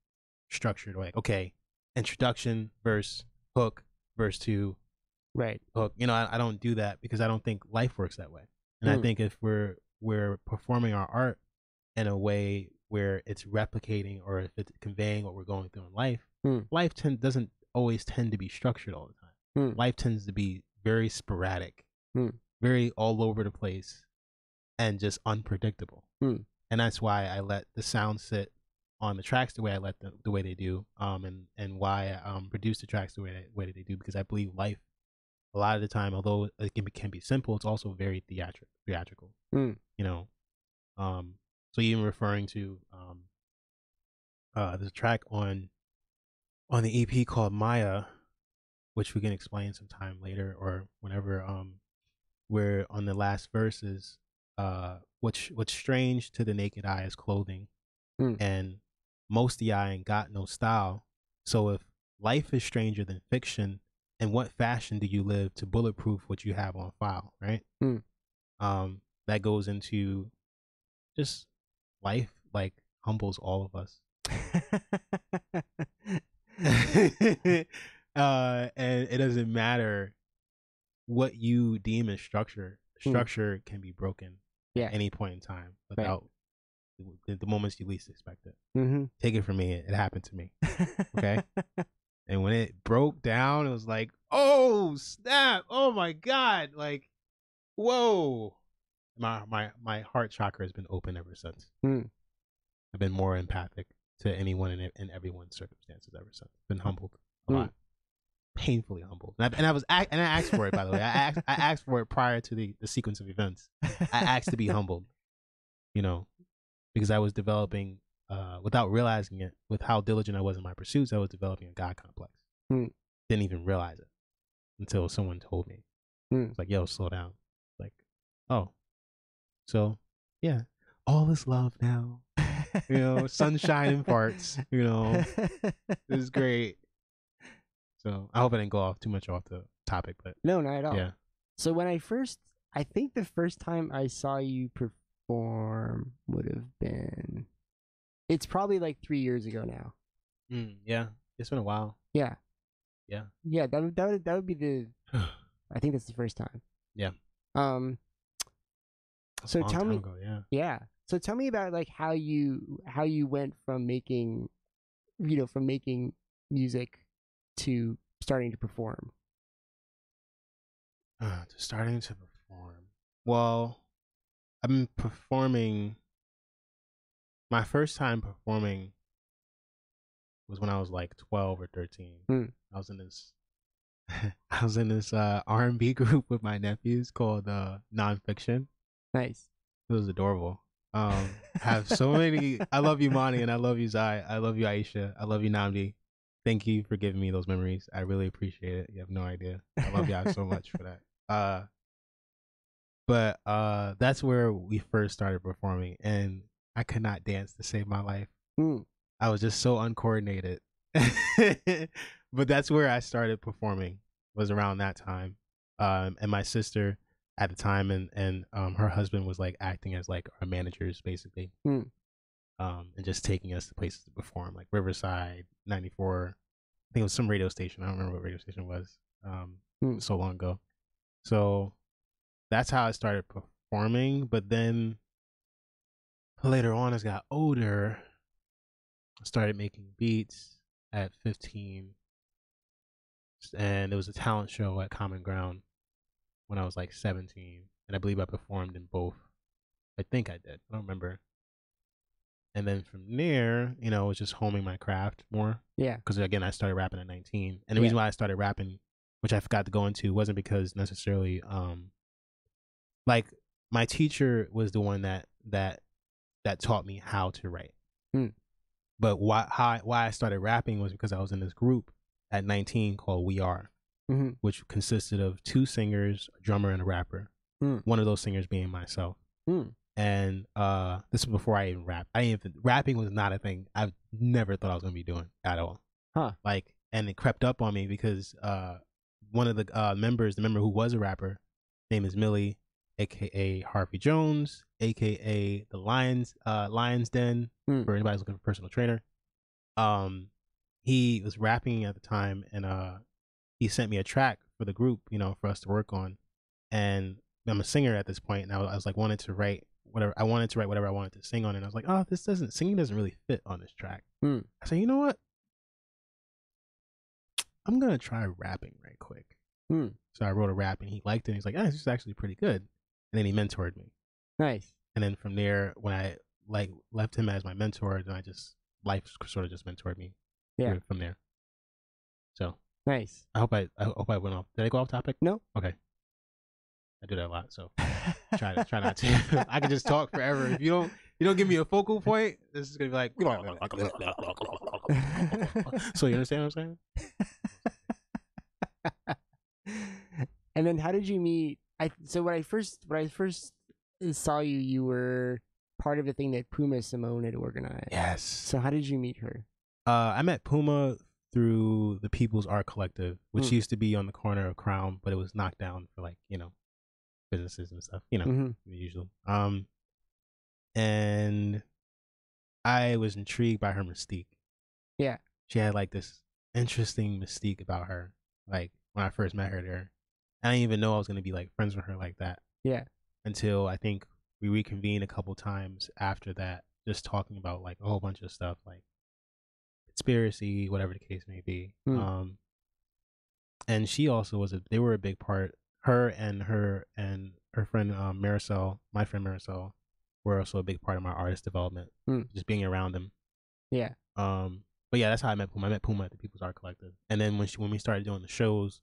S6: structured like, okay, introduction, verse, hook, verse 2,
S7: right,
S6: hook. I don't do that because I don't think life works that way. And I think if we're performing our art in a way where it's replicating or if it's conveying what we're going through in life, life doesn't always tend to be structured all the time. Life tends to be very sporadic, very all over the place, and just unpredictable. And that's why I let the sound sit on the tracks the way I let the way they do, and why I produce the tracks the way they do, because I believe life, a lot of the time, although it can be simple, it's also very theatrical. So even referring to there's a track on the EP called Maya, which we can explain sometime later or whenever, where on the last verses, what's strange to the naked eye is clothing, and most the eye ain't got no style. So if life is stranger than fiction, in what fashion do you live to bulletproof what you have on file, right? That goes into just life, like, humbles all of us. And it doesn't matter what you deem as structure. Structure can be broken at any point in time without the moments you least expect it. Take it from me, it happened to me. Okay. And when it broke down, it was like, oh snap, oh my god, like, whoa. My heart chakra has been open ever since. I've been more empathic to anyone and everyone's circumstances ever since. Been humbled a lot, painfully humbled. And I asked for it, by the way. I asked for it prior to the sequence of events. I asked to be humbled, because I was developing, without realizing it, with how diligent I was in my pursuits, I was developing a God complex. Didn't even realize it until someone told me. It's like, yo, slow down. Like, oh, so yeah, all is love now. Sunshine and farts. It was great. So I hope I didn't go too much off the topic, but
S7: no, not at all.
S6: Yeah.
S7: So I think the first time I saw you perform would have been, it's probably like 3 years ago now.
S6: Yeah, it's been a while.
S7: Yeah.
S6: Yeah.
S7: That would be the. I think that's the first time.
S6: Yeah.
S7: So tell me.
S6: Ago, yeah.
S7: Yeah. So tell me about like how you went from making music to starting to perform.
S6: To starting to perform. Well, I've been performing. My first time performing was when I was like 12 or 13. I was in this R&B group with my nephews called Nonfiction.
S7: Nice.
S6: It was adorable. Have so many. I love you, Mani, and I love you, Zai. I love you, Aisha. I love you, Namdi. Thank you for giving me those memories. I really appreciate it. You have no idea. I love y'all so much for that. But that's where we first started performing, and I could not dance to save my life. I was just so uncoordinated. But that's where I started performing, was around that time. And my sister, at the time, and her husband was like acting as like our managers basically, and just taking us to places to perform, like Riverside 94. I think it was some radio station. I don't remember what radio station it was. So long ago. So that's how I started performing. But then later on, as I got older, I started making beats at 15, and there was a talent show at Common Ground when I was like 17, and I believe I performed in both. I think I did. I don't remember. And then from there, you know, it was just homing my craft more.
S7: Yeah.
S6: Because again, I started rapping at 19, and the reason why I started rapping, which I forgot to go into, wasn't because necessarily, like my teacher was the one that taught me how to write. But why I started rapping was because I was in this group at 19 called We Are, which consisted of 2 singers, a drummer, and a rapper. One of those singers being myself. And this was before I even rapped. Rapping was not a thing I've never thought I was gonna be doing at all. Like, and it crept up on me because one of the members, the member who was a rapper, name is Millie, aka Harvey Jones, aka the Lions Den, for anybody who's looking for a personal trainer. He was rapping at the time, and he sent me a track for the group, you know, for us to work on. And I'm a singer at this point, and I was like, wanted to write whatever I wanted to sing on, and I was like, oh, singing doesn't really fit on this track. I said, you know what? I'm gonna try rapping right quick. So I wrote a rap, and he liked it. And he's like, this is actually pretty good. And then he mentored me.
S7: Nice.
S6: And then from there, when I like left him as my mentor, then life sort of just mentored me.
S7: Yeah.
S6: From there. So
S7: nice.
S6: I hope I went off. Did I go off topic?
S7: No.
S6: Okay. I do that a lot, so try not to. I can just talk forever. If you don't give me a focal point, this is gonna be like. So you understand what I'm
S7: saying? And then how did you meet? So when I first saw you, you were part of the thing that Puma Simone had organized.
S6: Yes.
S7: So how did you meet her?
S6: I met Puma through the People's Art Collective, which used to be on the corner of Crown, but it was knocked down for like, you know, businesses and stuff, you know, the usual. And I was intrigued by her mystique.
S7: Yeah.
S6: She had like this interesting mystique about her. Like when I first met her there, I didn't even know I was going to be like friends with her like that.
S7: Yeah.
S6: Until I think we reconvened a couple times after that, just talking about like a whole bunch of stuff, like conspiracy, whatever the case may be. And she also they were a big part. Her and her friend Marisol, my friend Marisol, were also a big part of my artist development. Just being around them.
S7: Yeah.
S6: But yeah, that's how I met Puma. I met Puma at the People's Art Collective, and then when we started doing the shows,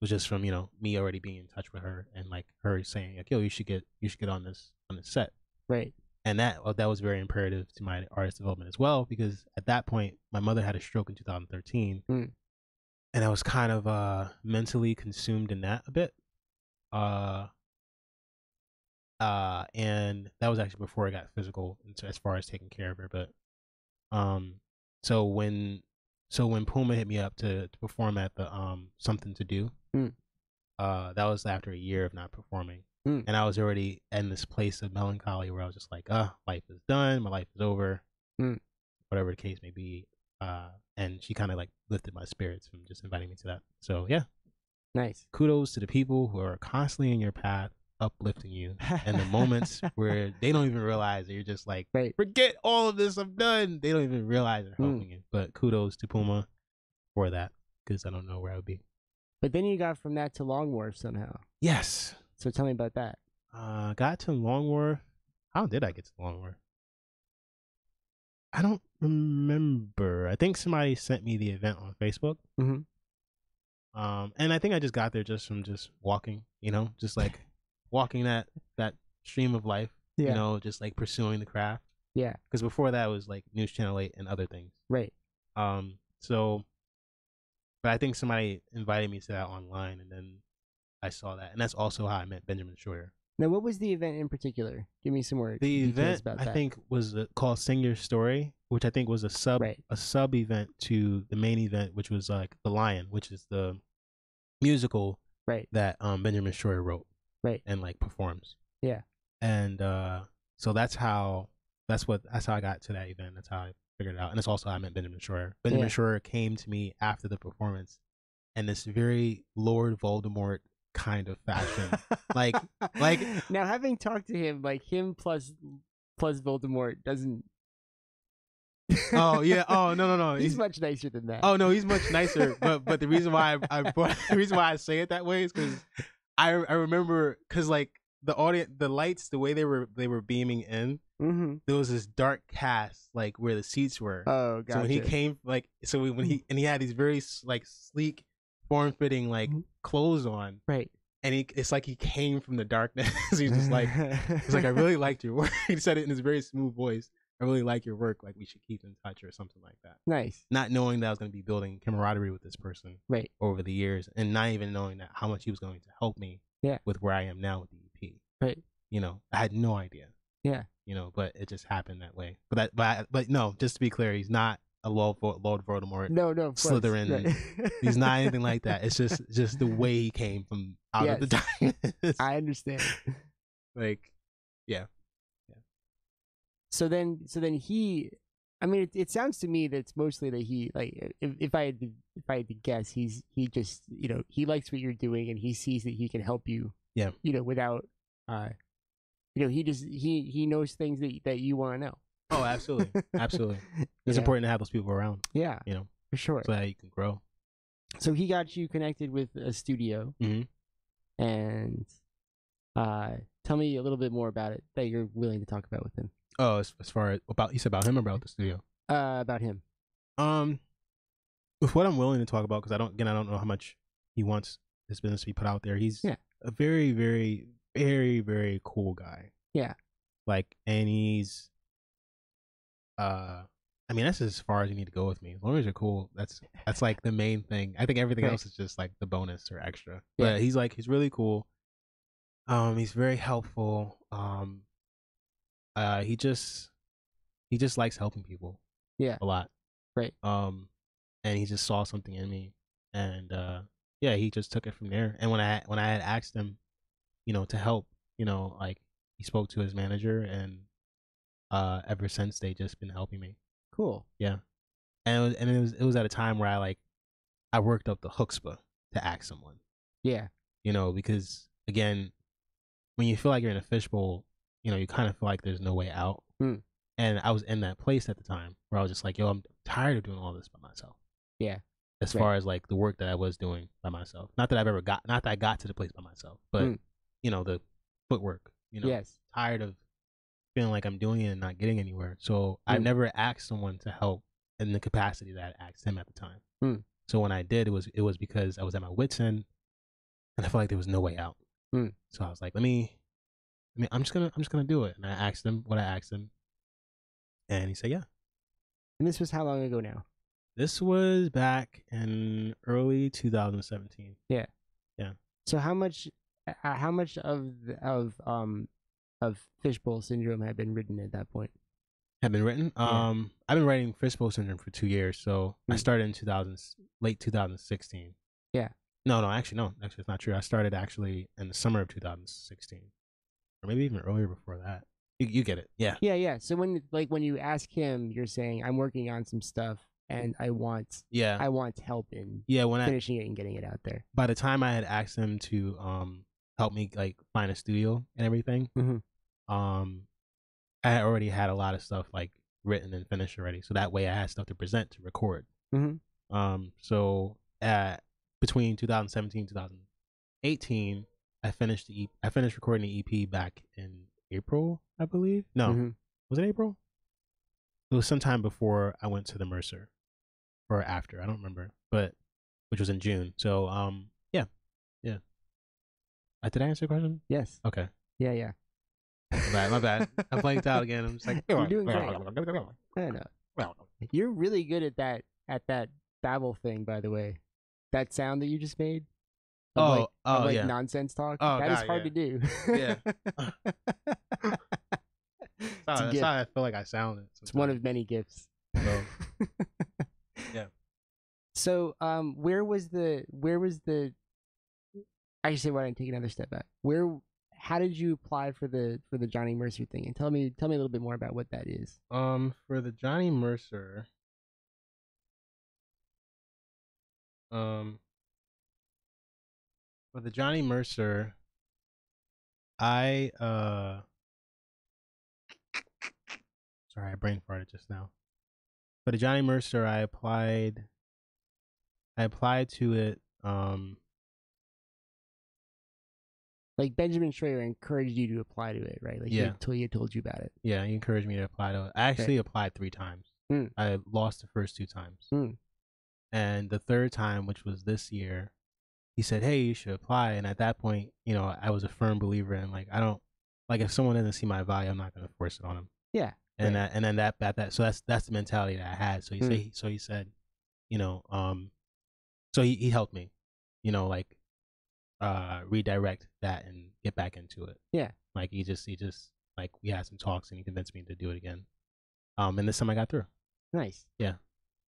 S6: it was just from, you know, me already being in touch with her and like her saying like, yo, you should get on this set.
S7: Right.
S6: And that was very imperative to my artist development as well, because at that point my mother had a stroke in 2013, and I was kind of mentally consumed in that a bit. And that was actually before I got physical as far as taking care of her. But so when Puma hit me up to perform at the Something to Do, that was after a year of not performing. And I was already in this place of melancholy where I was just like, life is done, my life is over, whatever the case may be. And she kind of like lifted my spirits from just inviting me to that. So yeah.
S7: Nice.
S6: Kudos to the people who are constantly in your path, uplifting you, and the moments where they don't even realize that you're just like, forget all of this, I'm done. They don't even realize they're helping you. But kudos to Puma for that, because I don't know where I would be.
S7: But then you got from that to Long Wharf somehow.
S6: Yes.
S7: So tell me about that.
S6: Got to Long Wharf. How did I get to Long Wharf? I don't remember. I think somebody sent me the event on Facebook. And I think I just got there just from just walking, you know, just like walking that stream of life, you know, just like pursuing the craft.
S7: Yeah.
S6: Because before that was like News Channel 8 and other things.
S7: Right.
S6: So, but I think somebody invited me to that online, and then I saw that, and that's also how I met Benjamin Schroeder.
S7: Now, what was the event in particular? Give me some more details about that.
S6: I think was called Sing Your Story, which I think was a sub event to the main event, which was like The Lion, which is the musical that Benjamin Schroeder wrote.
S7: Right.
S6: and like performs.
S7: Yeah.
S6: And so that's how I got to that event. That's how I figured it out. And it's also how I met Benjamin Schroer. Benjamin Schroer came to me after the performance in this very Lord Voldemort kind of fashion. like
S7: now, having talked to him, like him plus Voldemort doesn't.
S6: Oh yeah. Oh no.
S7: He's much nicer than that.
S6: Oh no, he's much nicer. But the reason why the reason why I say it that way is because I remember because like the audience, the lights, the way they were beaming in, there was this dark cast like where the seats were.
S7: Oh, gotcha.
S6: So when he came, like, when he had these very like sleek, form-fitting like clothes on,
S7: right?
S6: And it's like he came from the darkness. He's just like, he's like, I really liked your work. He said it in his very smooth voice. I really like your work. Like, we should keep in touch or something like that.
S7: Nice.
S6: Not knowing that I was going to be building camaraderie with this person
S7: right
S6: over the years, and not even knowing that how much he was going to help me with where I am now with the EP.
S7: Right.
S6: You know, I had no idea.
S7: Yeah.
S6: You know, but it just happened that way. But no, just to be clear, he's not a Lord Voldemort.
S7: No,
S6: Slytherin.
S7: Right.
S6: He's not anything like that. It's just the way he came from out of the darkness.
S7: I understand.
S6: Like, yeah.
S7: So then he, I mean, it sounds to me that it's mostly that he, like, if I had to guess, he just, you know, he likes what you're doing and he sees that he can help you.
S6: Yeah.
S7: You know, without, you know, he knows things that you want to know.
S6: Oh, absolutely, absolutely. It's important to have those people around.
S7: Yeah,
S6: you know,
S7: for sure,
S6: so that you can grow.
S7: So he got you connected with a studio, and tell me a little bit more about it that you're willing to talk about with him.
S6: Oh, as far as you said about him or about the studio?
S7: About him.
S6: With what I'm willing to talk about, because I don't know how much he wants his business to be put out there. He's a very, very, very, very cool guy.
S7: Yeah.
S6: Like, and he's, I mean, that's as far as you need to go with me. As long as you're cool, that's like the main thing. I think everything else is just like the bonus or extra.
S7: Yeah.
S6: But he's really cool. He's very helpful. He just likes helping people.
S7: Yeah.
S6: A lot.
S7: Right.
S6: And he just saw something in me, and he just took it from there. And when I had asked him, you know, to help, you know, like, he spoke to his manager, and ever since they just been helping me.
S7: Cool.
S6: Yeah. And it was at a time where I worked up the chutzpah to ask someone.
S7: Yeah.
S6: You know, because again, when you feel like you're in a fishbowl, you know, you kind of feel like there's no way out. And I was in that place at the time where I was just like, yo, I'm tired of doing all this by myself.
S7: Yeah.
S6: As far as like the work that I was doing by myself. Not that I got to the place by myself, but you know, the footwork, you know.
S7: Yes.
S6: Tired of feeling like I'm doing it and not getting anywhere. So I've never asked someone to help in the capacity that I asked him at the time. So when I did, it was because I was at my wit's end, and I felt like there was no way out. So I was like, I'm just gonna do it. And I asked him what I asked him, and he said, yeah.
S7: And this was how long ago now?
S6: This was back in early 2017.
S7: Yeah.
S6: Yeah.
S7: So how much of Fishbowl Syndrome had been written at that point?
S6: Have been written?
S7: Yeah.
S6: I've been writing Fishbowl Syndrome for 2 years. So I started in late 2016.
S7: Yeah.
S6: No, actually, it's not true. I started actually in the summer of 2016, or maybe even earlier before that. You get it. Yeah.
S7: Yeah. So when you ask him, you're saying, I'm working on some stuff and I want help in finishing it and getting it out there.
S6: By the time I had asked him to help me like find a studio and everything, I had already had a lot of stuff like written and finished already. So that way I had stuff to present, to record. So between 2017 and 2018, I finished recording the EP back in April, I believe. No, was it April? It was sometime before I went to the Mercer, or after, I don't remember, but which was in June. So yeah. Did I answer your question?
S7: Yes.
S6: Okay.
S7: Yeah.
S6: My bad. I blanked out again. I'm just like,
S7: you're doing great. I know. You're really good at that babble thing, by the way. That sound that you just made. Of nonsense talk.
S6: Oh,
S7: that is hard to do.
S6: Yeah. That's how I feel like I sounded.
S7: It's one of many gifts.
S6: So, yeah.
S7: So, where was the? I should say, why don't I take another step back? Where how did you apply for the Johnny Mercer thing? And tell me a little bit more about what that is.
S6: For the Johnny Mercer, for the Johnny Mercer, I sorry, I brain farted just now. For the Johnny Mercer, I applied to it.
S7: Like Benjamin Schrader encouraged you to apply to it, right? Like
S6: Yeah.
S7: he told you about it.
S6: Yeah, he encouraged me to apply to it. I actually applied 3 times. I lost the first 2 times. And the third time, which was this year, he said, "Hey, you should apply." And at that point, you know, I was a firm believer in like, I don't like if someone doesn't see my value, I'm not going to force it on them.
S7: Yeah.
S6: And so that's the mentality that I had. So he said, you know, so he helped me, you know, like redirect that and get back into it.
S7: Yeah.
S6: Like he just like we had some talks and he convinced me to do it again. And this time I got through.
S7: Nice.
S6: Yeah.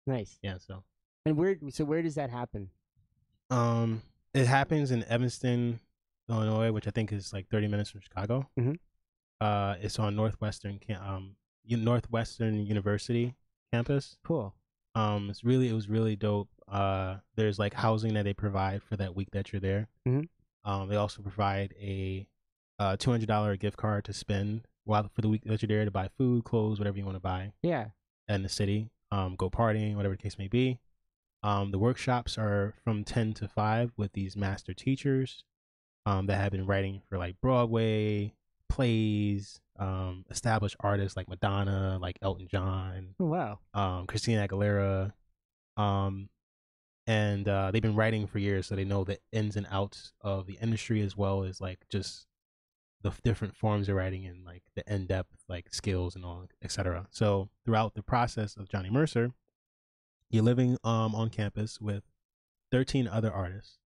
S7: Nice.
S6: Yeah. So.
S7: And where does that happen?
S6: It happens in Evanston, Illinois, which I think is like 30 minutes from Chicago. It's on Northwestern University campus.
S7: Cool.
S6: It was really dope. There's like housing that they provide for that week that you're there. They also provide a $200 gift card to spend for the week that you're there to buy food, clothes, whatever you want to buy.
S7: Yeah.
S6: In the city, go partying, whatever the case may be. The workshops are from 10 to 5 with these master teachers that have been writing for like Broadway plays, established artists like Madonna, like Elton John.
S7: Oh, wow.
S6: Christina Aguilera. And they've been writing for years, so they know the ins and outs of the industry as well as like just the different forms of writing and like the in-depth like skills and all, etc. So throughout the process of Johnny Mercer, you're living on campus with 13 other artists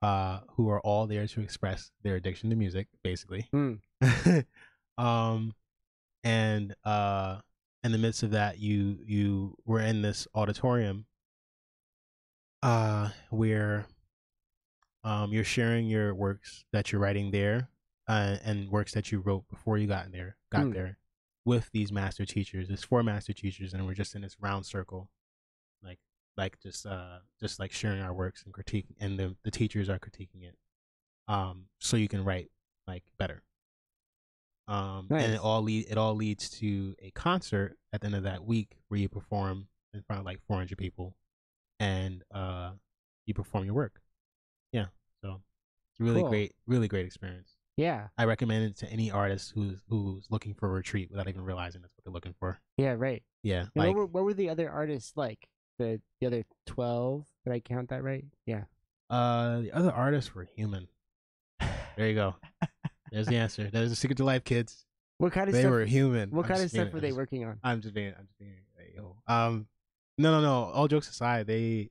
S6: who are all there to express their addiction to music, basically. And in the midst of that, you were in this auditorium where you're sharing your works that you're writing there and works that you wrote before you got there with these master teachers. There's 4 master teachers, and we're just in this round circle, like just like sharing our works and critiquing, and the teachers are critiquing it, so you can write like better. Nice. And it all leads to a concert at the end of that week where you perform in front of like 400 people, and you perform your work. Yeah, so it's really great, really great experience.
S7: Yeah,
S6: I recommend it to any artist who's looking for a retreat without even realizing that's what they're looking for.
S7: Yeah, right.
S6: Yeah,
S7: and like what were the other artists like? The other 12? Did I count that right? Yeah.
S6: The other artists were human. There you go. There's the answer. There's a secret to life, kids.
S7: What kind of
S6: they
S7: stuff?
S6: They were human.
S7: What kind of stuff were they working on?
S6: I'm just being. No. All jokes aside, you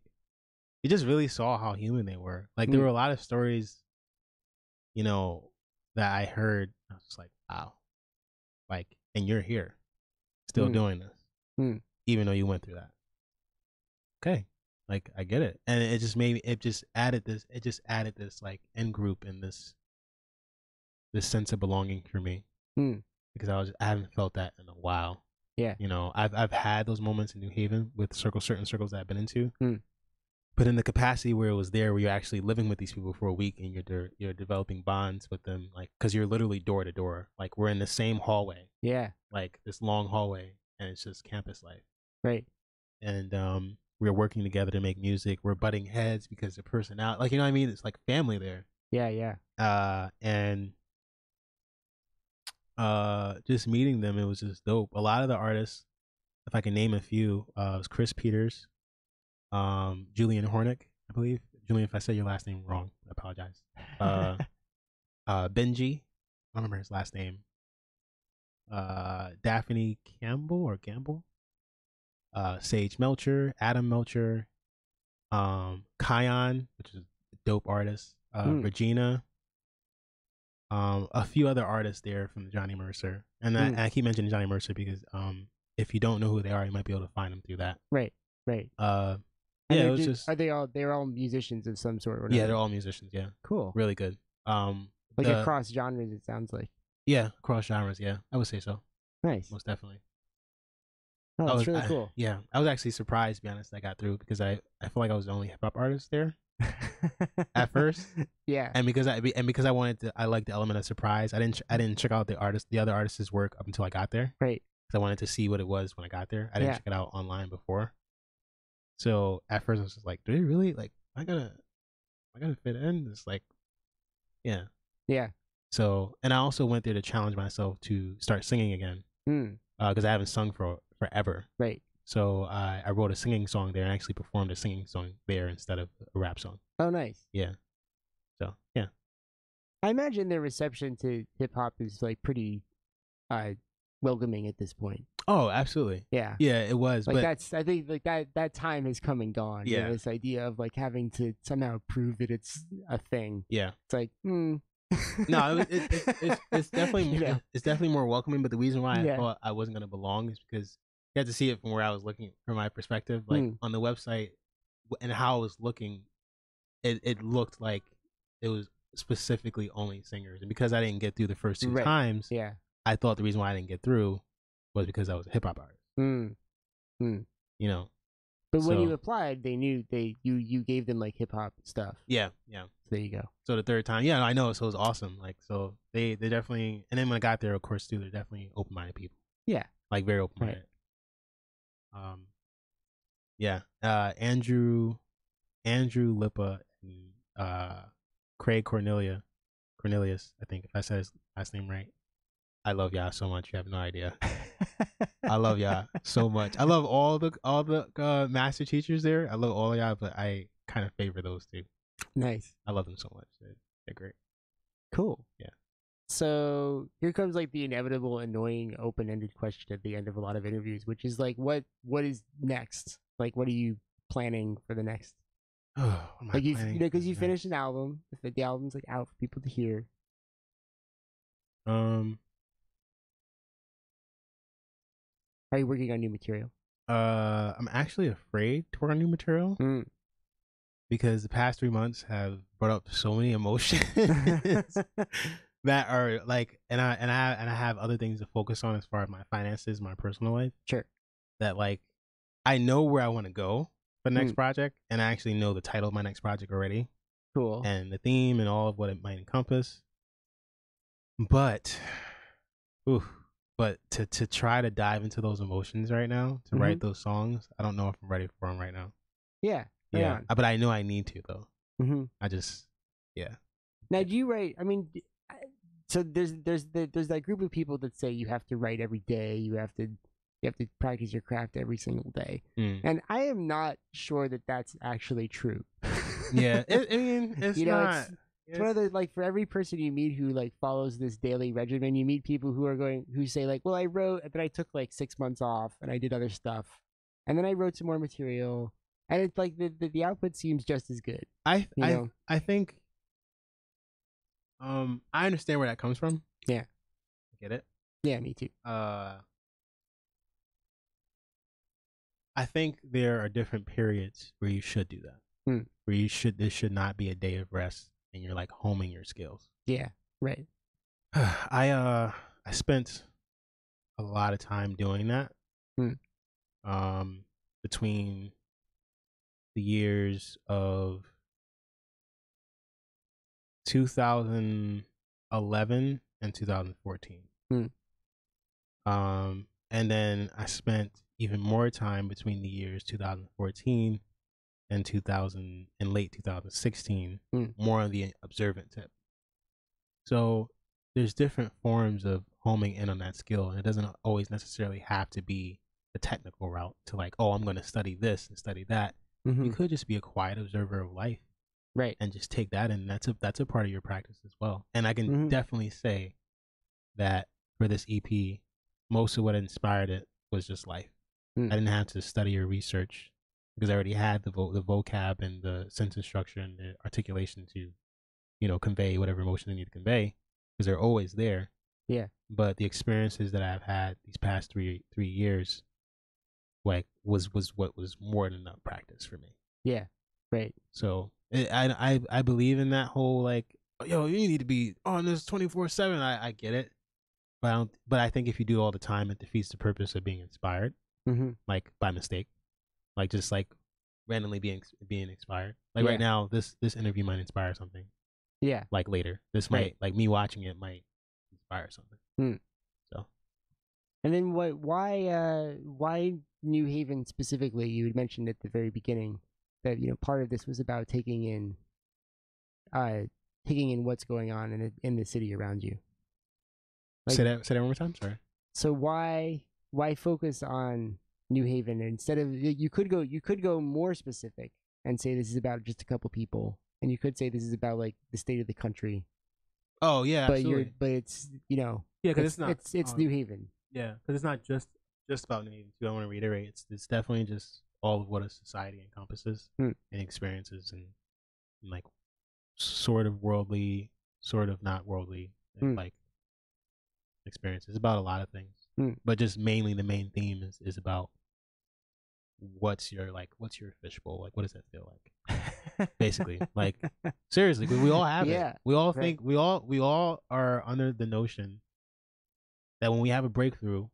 S6: just really saw how human they were. Like there were a lot of stories, you know, that I heard. I was just like, wow, like, and you're here, still doing this, even though you went through that. Okay, like I get it, and it just added this like in group and this sense of belonging for me, because I haven't felt that in a while.
S7: Yeah,
S6: you know, I've had those moments in New Haven with certain circles that I've been into, but in the capacity where it was there, where you're actually living with these people for a week and you're developing bonds with them, like because you're literally door to door, like we're in the same hallway.
S7: Yeah,
S6: like this long hallway, and it's just campus life.
S7: Right,
S6: and we're working together to make music. We're butting heads because the personality, like, you know what I mean? It's like family there.
S7: Yeah.
S6: And just meeting them, it was just dope. A lot of the artists, if I can name a few, was Chris Peters, Julian Hornick, I believe. Julian, if I said your last name wrong, I apologize. Benji, I don't remember his last name. Daphne Gamble. Sage Melcher, Adam Melcher, Kion, which is a dope artist, Regina, a few other artists there from Johnny Mercer. And I keep mentioning Johnny Mercer because if you don't know who they are, you might be able to find them through that.
S7: Right.
S6: Yeah, it was
S7: they're all musicians of some sort or
S6: whatever. Yeah, they're all musicians, yeah.
S7: Cool.
S6: Really good.
S7: Like across genres, it sounds like.
S6: Yeah, across genres. Yeah, I would say so.
S7: Nice.
S6: Most definitely.
S7: Oh, that's really cool.
S6: Yeah, I was actually surprised, to be honest, I got through because I feel like I was the only hip hop artist there at first.
S7: Yeah.
S6: And because I wanted to, I liked the element of surprise. I didn't check out the other artists' work up until I got there.
S7: Right.
S6: Because I wanted to see what it was when I got there. I didn't check it out online before. So at first I was just like, do they really like? I gotta fit in. It's like, yeah.
S7: Yeah.
S6: So, and I also went there to challenge myself to start singing again. Because I haven't sung for forever.
S7: Right.
S6: So I wrote a singing song there and actually performed a singing song there instead of a rap song.
S7: Oh, nice.
S6: Yeah. So, yeah.
S7: I imagine their reception to hip hop is like pretty welcoming at this point.
S6: Oh, absolutely.
S7: Yeah.
S6: Yeah, it was.
S7: Like
S6: but
S7: I think like that time has come and gone.
S6: Yeah.
S7: You know, this idea of like having to somehow prove that it's a thing.
S6: Yeah.
S7: It's like,
S6: No, it's definitely it's definitely more welcoming. But the reason why
S7: Yeah.
S6: I thought I wasn't gonna belong is because you had to see it from where I was looking from my perspective. Like on the website and how I was looking, it looked like it was specifically only singers. And because I didn't get through the first two times,
S7: yeah,
S6: I thought the reason why I didn't get through was because I was a hip hop artist. You know.
S7: But when you applied, they knew you gave them like hip hop stuff.
S6: Yeah, yeah.
S7: So there you go.
S6: So the third time, yeah, I know. So it was awesome. Like, so they definitely, and then when I got there, of course, too, they're definitely open minded people.
S7: Yeah,
S6: like very open minded. Right. Yeah. Andrew Lippa, and Craig Cornelius, I think if I said his last name right. I love y'all so much. You have no idea. I love y'all so much. I love all the master teachers there. I love all of y'all, but I kind of favor those two.
S7: Nice.
S6: I love them so much. They're great.
S7: Cool.
S6: Yeah.
S7: So here comes like the inevitable, annoying, open-ended question at the end of a lot of interviews, which is like, what is next? Like, what are you planning for the next? Like you know, because you finished an album. The album's like out for people to hear. Are you working on new material?
S6: I'm actually afraid to work on new material because the past 3 months have brought up so many emotions that are like, and I have other things to focus on as far as my finances, my personal life.
S7: Sure.
S6: That like, I know where I want to go for the next project, and I actually know the title of my next project already.
S7: Cool.
S6: And the theme and all of what it might encompass. But, to try to dive into those emotions right now, to write those songs, I don't know if I'm ready for them right now.
S7: Yeah.
S6: Yeah. But I know I need to, though. I just, yeah.
S7: Now, do you write, I mean, so there's that group of people that say you have to write every day, you have to practice your craft every single day. And I am not sure that that's actually true.
S6: Yeah. I mean, it's not.
S7: It's one of the, like, for every person you meet who like follows this daily regimen, you meet people who say like, well, I wrote, but I took like 6 months off and I did other stuff, and then I wrote some more material, and it's like the output seems just as good.
S6: I think I understand where that comes from.
S7: Yeah,
S6: I get it.
S7: Yeah, me too.
S6: I think there are different periods where you should do that. Where there should not be a day of rest and you're like homing your skills.
S7: Yeah, right.
S6: I spent a lot of time doing that. Between the years of 2011 and 2014. And then I spent even more time between the years 2014 and late 2016, more on the observant tip. So there's different forms of homing in on that skill, and it doesn't always necessarily have to be the technical route to like, oh, I'm going to study this and study that. You could just be a quiet observer of life,
S7: right? And
S6: just take that, and that's a part of your practice as well. And I can definitely say that for this EP, most of what inspired it was just life. I didn't have to study or research, because I already had the vocab and the sentence structure and the articulation to, convey whatever emotion I need to convey, because they're always there.
S7: Yeah.
S6: But the experiences that I've had these past three years, like, was what was more than enough practice for me.
S7: Yeah. Right.
S6: So I believe in that whole like yo, you need to be on this 24/7. I get it, but I think if you do it all the time, it defeats the purpose of being inspired, like by mistake, like just like randomly being inspired. Like right now, this interview might inspire something.
S7: Yeah.
S6: Like later, this might like me watching it might inspire something. So.
S7: And then why New Haven specifically? You had mentioned at the very beginning that part of this was about taking in what's going on in the city around you. Like,
S6: say that one more time. Sorry.
S7: So why focus on New Haven instead of you could go more specific and say this is about just a couple people, and you could say this is about like the state of the country.
S6: Oh yeah,
S7: but
S6: absolutely.
S7: but it's
S6: because it's not
S7: it's New Haven.
S6: Yeah, because it's not just about New Haven too. I want to reiterate, it's definitely just all of what a society encompasses and experiences and like sort of worldly, sort of not worldly, like experiences. It's about a lot of things, but just mainly the main theme is about what's your fishbowl, like what does that feel like? Basically, like seriously, we all have it. We all think we all are under the notion that when we have a breakthrough,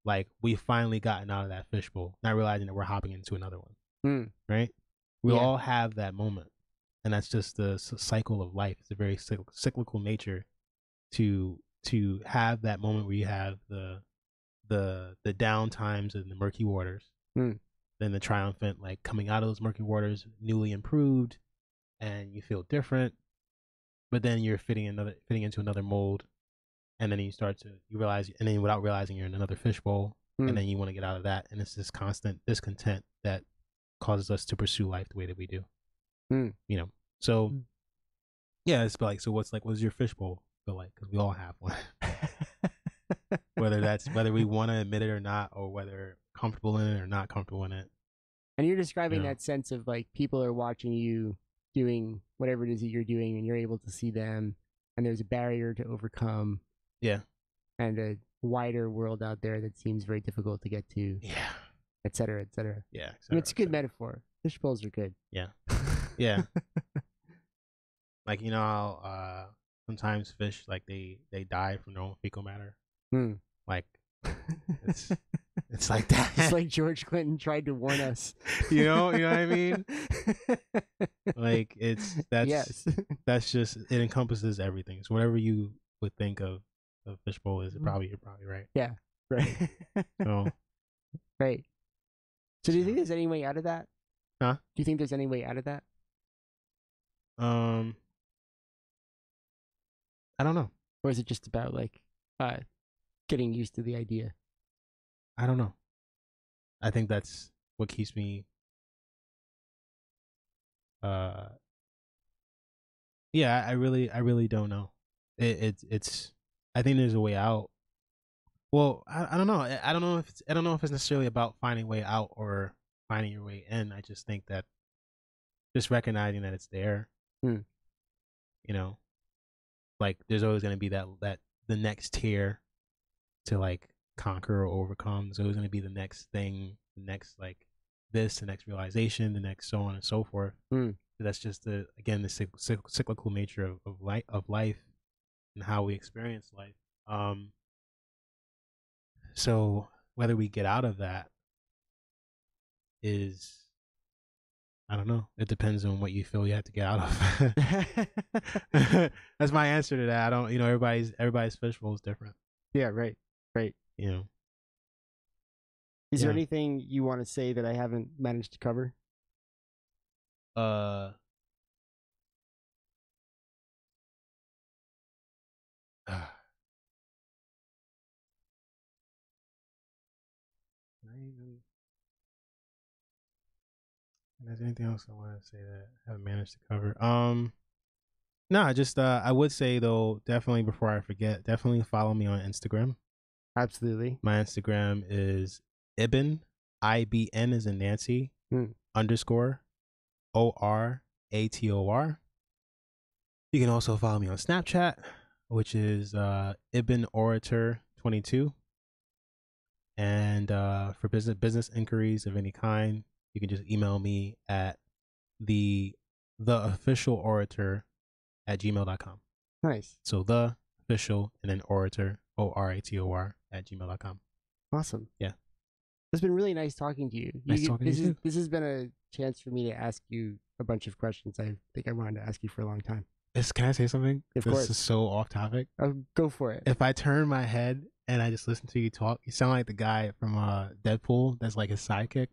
S6: like we've finally gotten out of that fishbowl, not realizing that we're hopping into another one. Right? We all have that moment, and that's just the cycle of life. It's a very cyclical nature to have that moment where you have the down times and the murky waters, then the triumphant, like coming out of those murky waters, newly improved, and you feel different, but then you're fitting into another mold. And then you realize, and then without realizing you're in another fishbowl, and then you want to get out of that, and it's this constant discontent that causes us to pursue life the way that we do. So yeah, it's like, so what's your fishbowl feel like? Because we all have one, whether we want to admit it or not, or whether comfortable in it or not comfortable in it.
S7: And you're describing that sense of like people are watching you doing whatever it is that you're doing, and you're able to see them, and there's a barrier to overcome.
S6: Yeah.
S7: And a wider world out there that seems very difficult to get to.
S6: Yeah.
S7: Et cetera, et cetera.
S6: Yeah.
S7: It's a good metaphor. Fish bowls are good.
S6: Yeah. Yeah. Like, how sometimes fish, like they die from their own fecal matter. Like it's like that.
S7: It's like George Clinton tried to warn us.
S6: you know what I mean? Like that's just, it encompasses everything. So whatever you would think of fishbowl is, you're probably right.
S7: Yeah. Right.
S6: So
S7: right. So do you think there's any way out of that?
S6: Huh?
S7: Do you think there's any way out of that?
S6: I don't know.
S7: Or is it just about like getting used to the idea?
S6: I don't know. I think that's what keeps me yeah, I really don't know. It's I think there's a way out. Well, I don't know. I don't know if it's necessarily about finding a way out or finding your way in. I just think that just recognizing that it's there. Like there's always going to be that the next tier to like conquer or overcome. There's always going to be the next thing, the next like this, the next realization, the next so on and so forth. That's just the cyclical nature of life and how we experience life. So whether we get out of that is, I don't know. It depends on what you feel you have to get out of. That's my answer to that. I don't, everybody's fishbowl is different.
S7: Yeah, right. Is there anything you want to say that I haven't managed to cover?
S6: There's anything else I want to say that I haven't managed to cover? No, just I would say though, definitely before I forget, definitely follow me on Instagram.
S7: Absolutely.
S6: My Instagram is Ibn, IBN as in Nancy, _ ORATOR. You can also follow me on Snapchat, which is Ibn Orator 22. And for business inquiries of any kind, you can just email me at the official orator gmail.com.
S7: Nice.
S6: So the official and then Orator, ORATOR @gmail.com.
S7: Awesome.
S6: Yeah.
S7: It's been really nice talking to you.
S6: Nice talking to you too.
S7: This has been a chance for me to ask you a bunch of questions I think I wanted to ask you for a long time.
S6: Can I say something?
S7: Of
S6: this
S7: course.
S6: is so off topic.
S7: Go for it.
S6: If I turn my head and I just listen to you talk, you sound like the guy from Deadpool that's like his sidekick.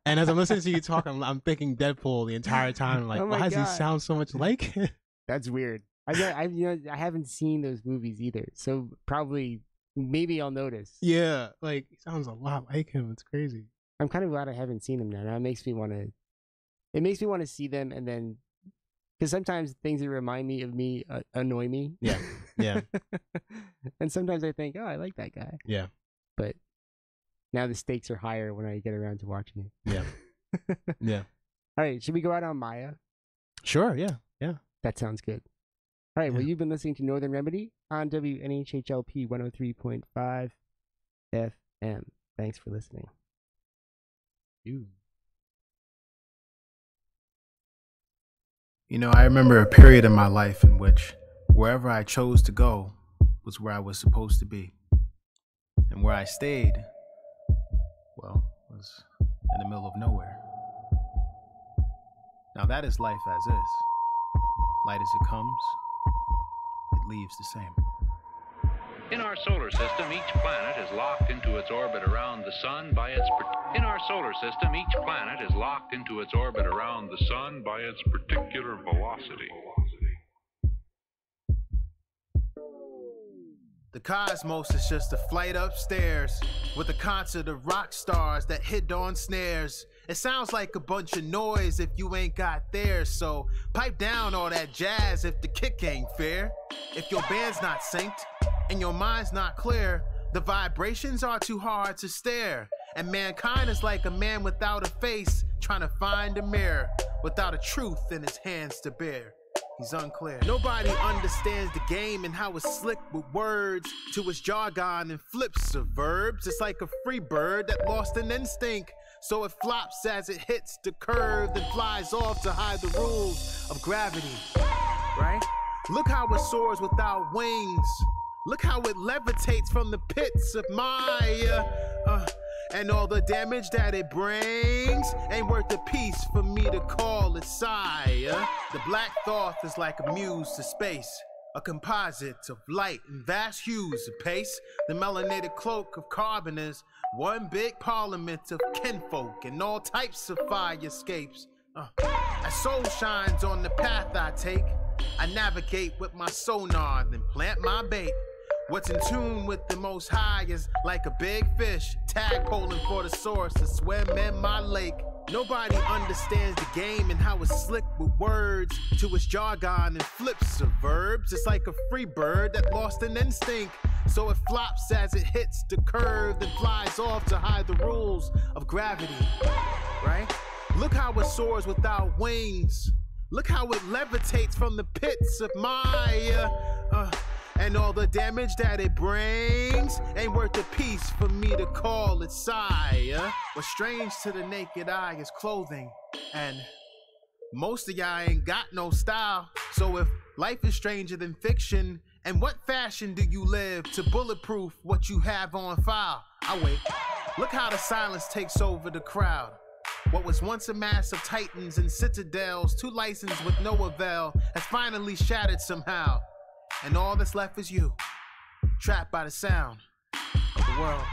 S6: And as I'm listening to you talk, I'm thinking Deadpool the entire time. I'm like,
S7: Oh my
S6: why does he
S7: God.
S6: sound so much like him?
S7: That's weird. I haven't seen those movies either, so maybe I'll notice.
S6: Yeah, like he sounds a lot like him. It's crazy.
S7: I'm kind of glad I haven't seen them now. Now it makes me want to see them, and then because sometimes things that remind me of me annoy me.
S6: Yeah, yeah.
S7: And sometimes I think, oh, I like that guy.
S6: Yeah,
S7: but now the stakes are higher when I get around to watching it.
S6: Yeah, yeah.
S7: All right, should we go out on Maya?
S6: Sure. Yeah, yeah.
S7: That sounds good. All right,
S6: Yeah.
S7: well, you've been listening to Northern Remedy on WNHHLP 103.5 FM. Thanks for listening.
S6: You know, I remember a period in my life in which wherever I chose to go was where I was supposed to be. And where I stayed, well, was in the middle of nowhere. Now that is life as is. Light as it comes, it leaves the same.
S10: In our solar system, each planet is locked into its orbit around the sun by its particular velocity.
S4: The cosmos is just a flight upstairs with a concert of rock stars that hit on snares. It sounds like a bunch of noise if you ain't got theirs, so pipe down all that jazz if the kick ain't fair. If your band's not synced and your mind's not clear, the vibrations are too hard to stare. And mankind is like a man without a face, trying to find a mirror without a truth in his hands to bear. He's unclear. Nobody understands the game and how it's slick with words to its jargon and flips of verbs. It's like a free bird that lost an instinct, so it flops as it hits the curve, then flies off to hide the rules of gravity, right? Look how it soars without wings. Look how it levitates from the pits of Maya. And all the damage that it brings ain't worth a piece for me to call it sire. The black thought is like a muse to space, a composite of light and vast hues of pace. The melanated cloak of carbon is one big parliament of kinfolk and all types of fire escapes. As soul shines on the path I take, I navigate with my sonar, then plant my bait. What's in tune with the most high is like a big fish, tadpoling for the source to swim in my lake. Nobody understands the game and how it's slick with words to its jargon and flips of verbs. It's like a free bird that lost an instinct, so it flops as it hits the curve, then flies off to hide the rules of gravity, right? Look how it soars without wings. Look how it levitates from the pits of Maya. And all the damage that it brings ain't worth a piece for me to call it sire. What's strange to the naked eye is clothing, and most of y'all ain't got no style. So if life is stranger than fiction, and what fashion do you live to bulletproof what you have on file? I wait. Look how the silence takes over the crowd. What was once a mass of titans and citadels, too licensed with no avail, has finally shattered somehow. And all that's left is you, trapped by the sound of the world.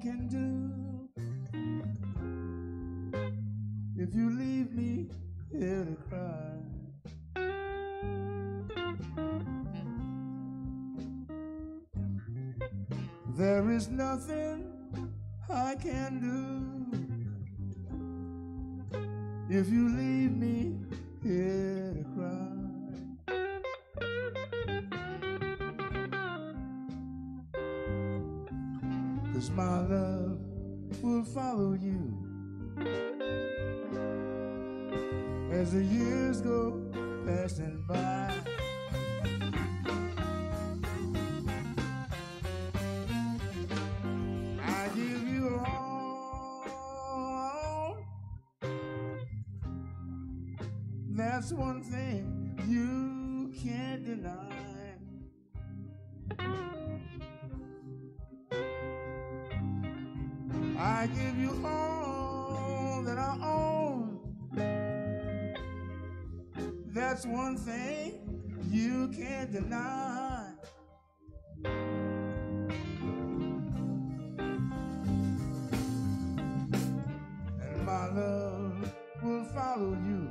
S11: can do if you leave me here to cry. There is nothing I can do if you leave me here to cry. 'Cause my love will follow you as the years go passing by. I give you all. That's one thing you can't deny. I give you all that I own. That's one thing you can't deny. And my love will follow you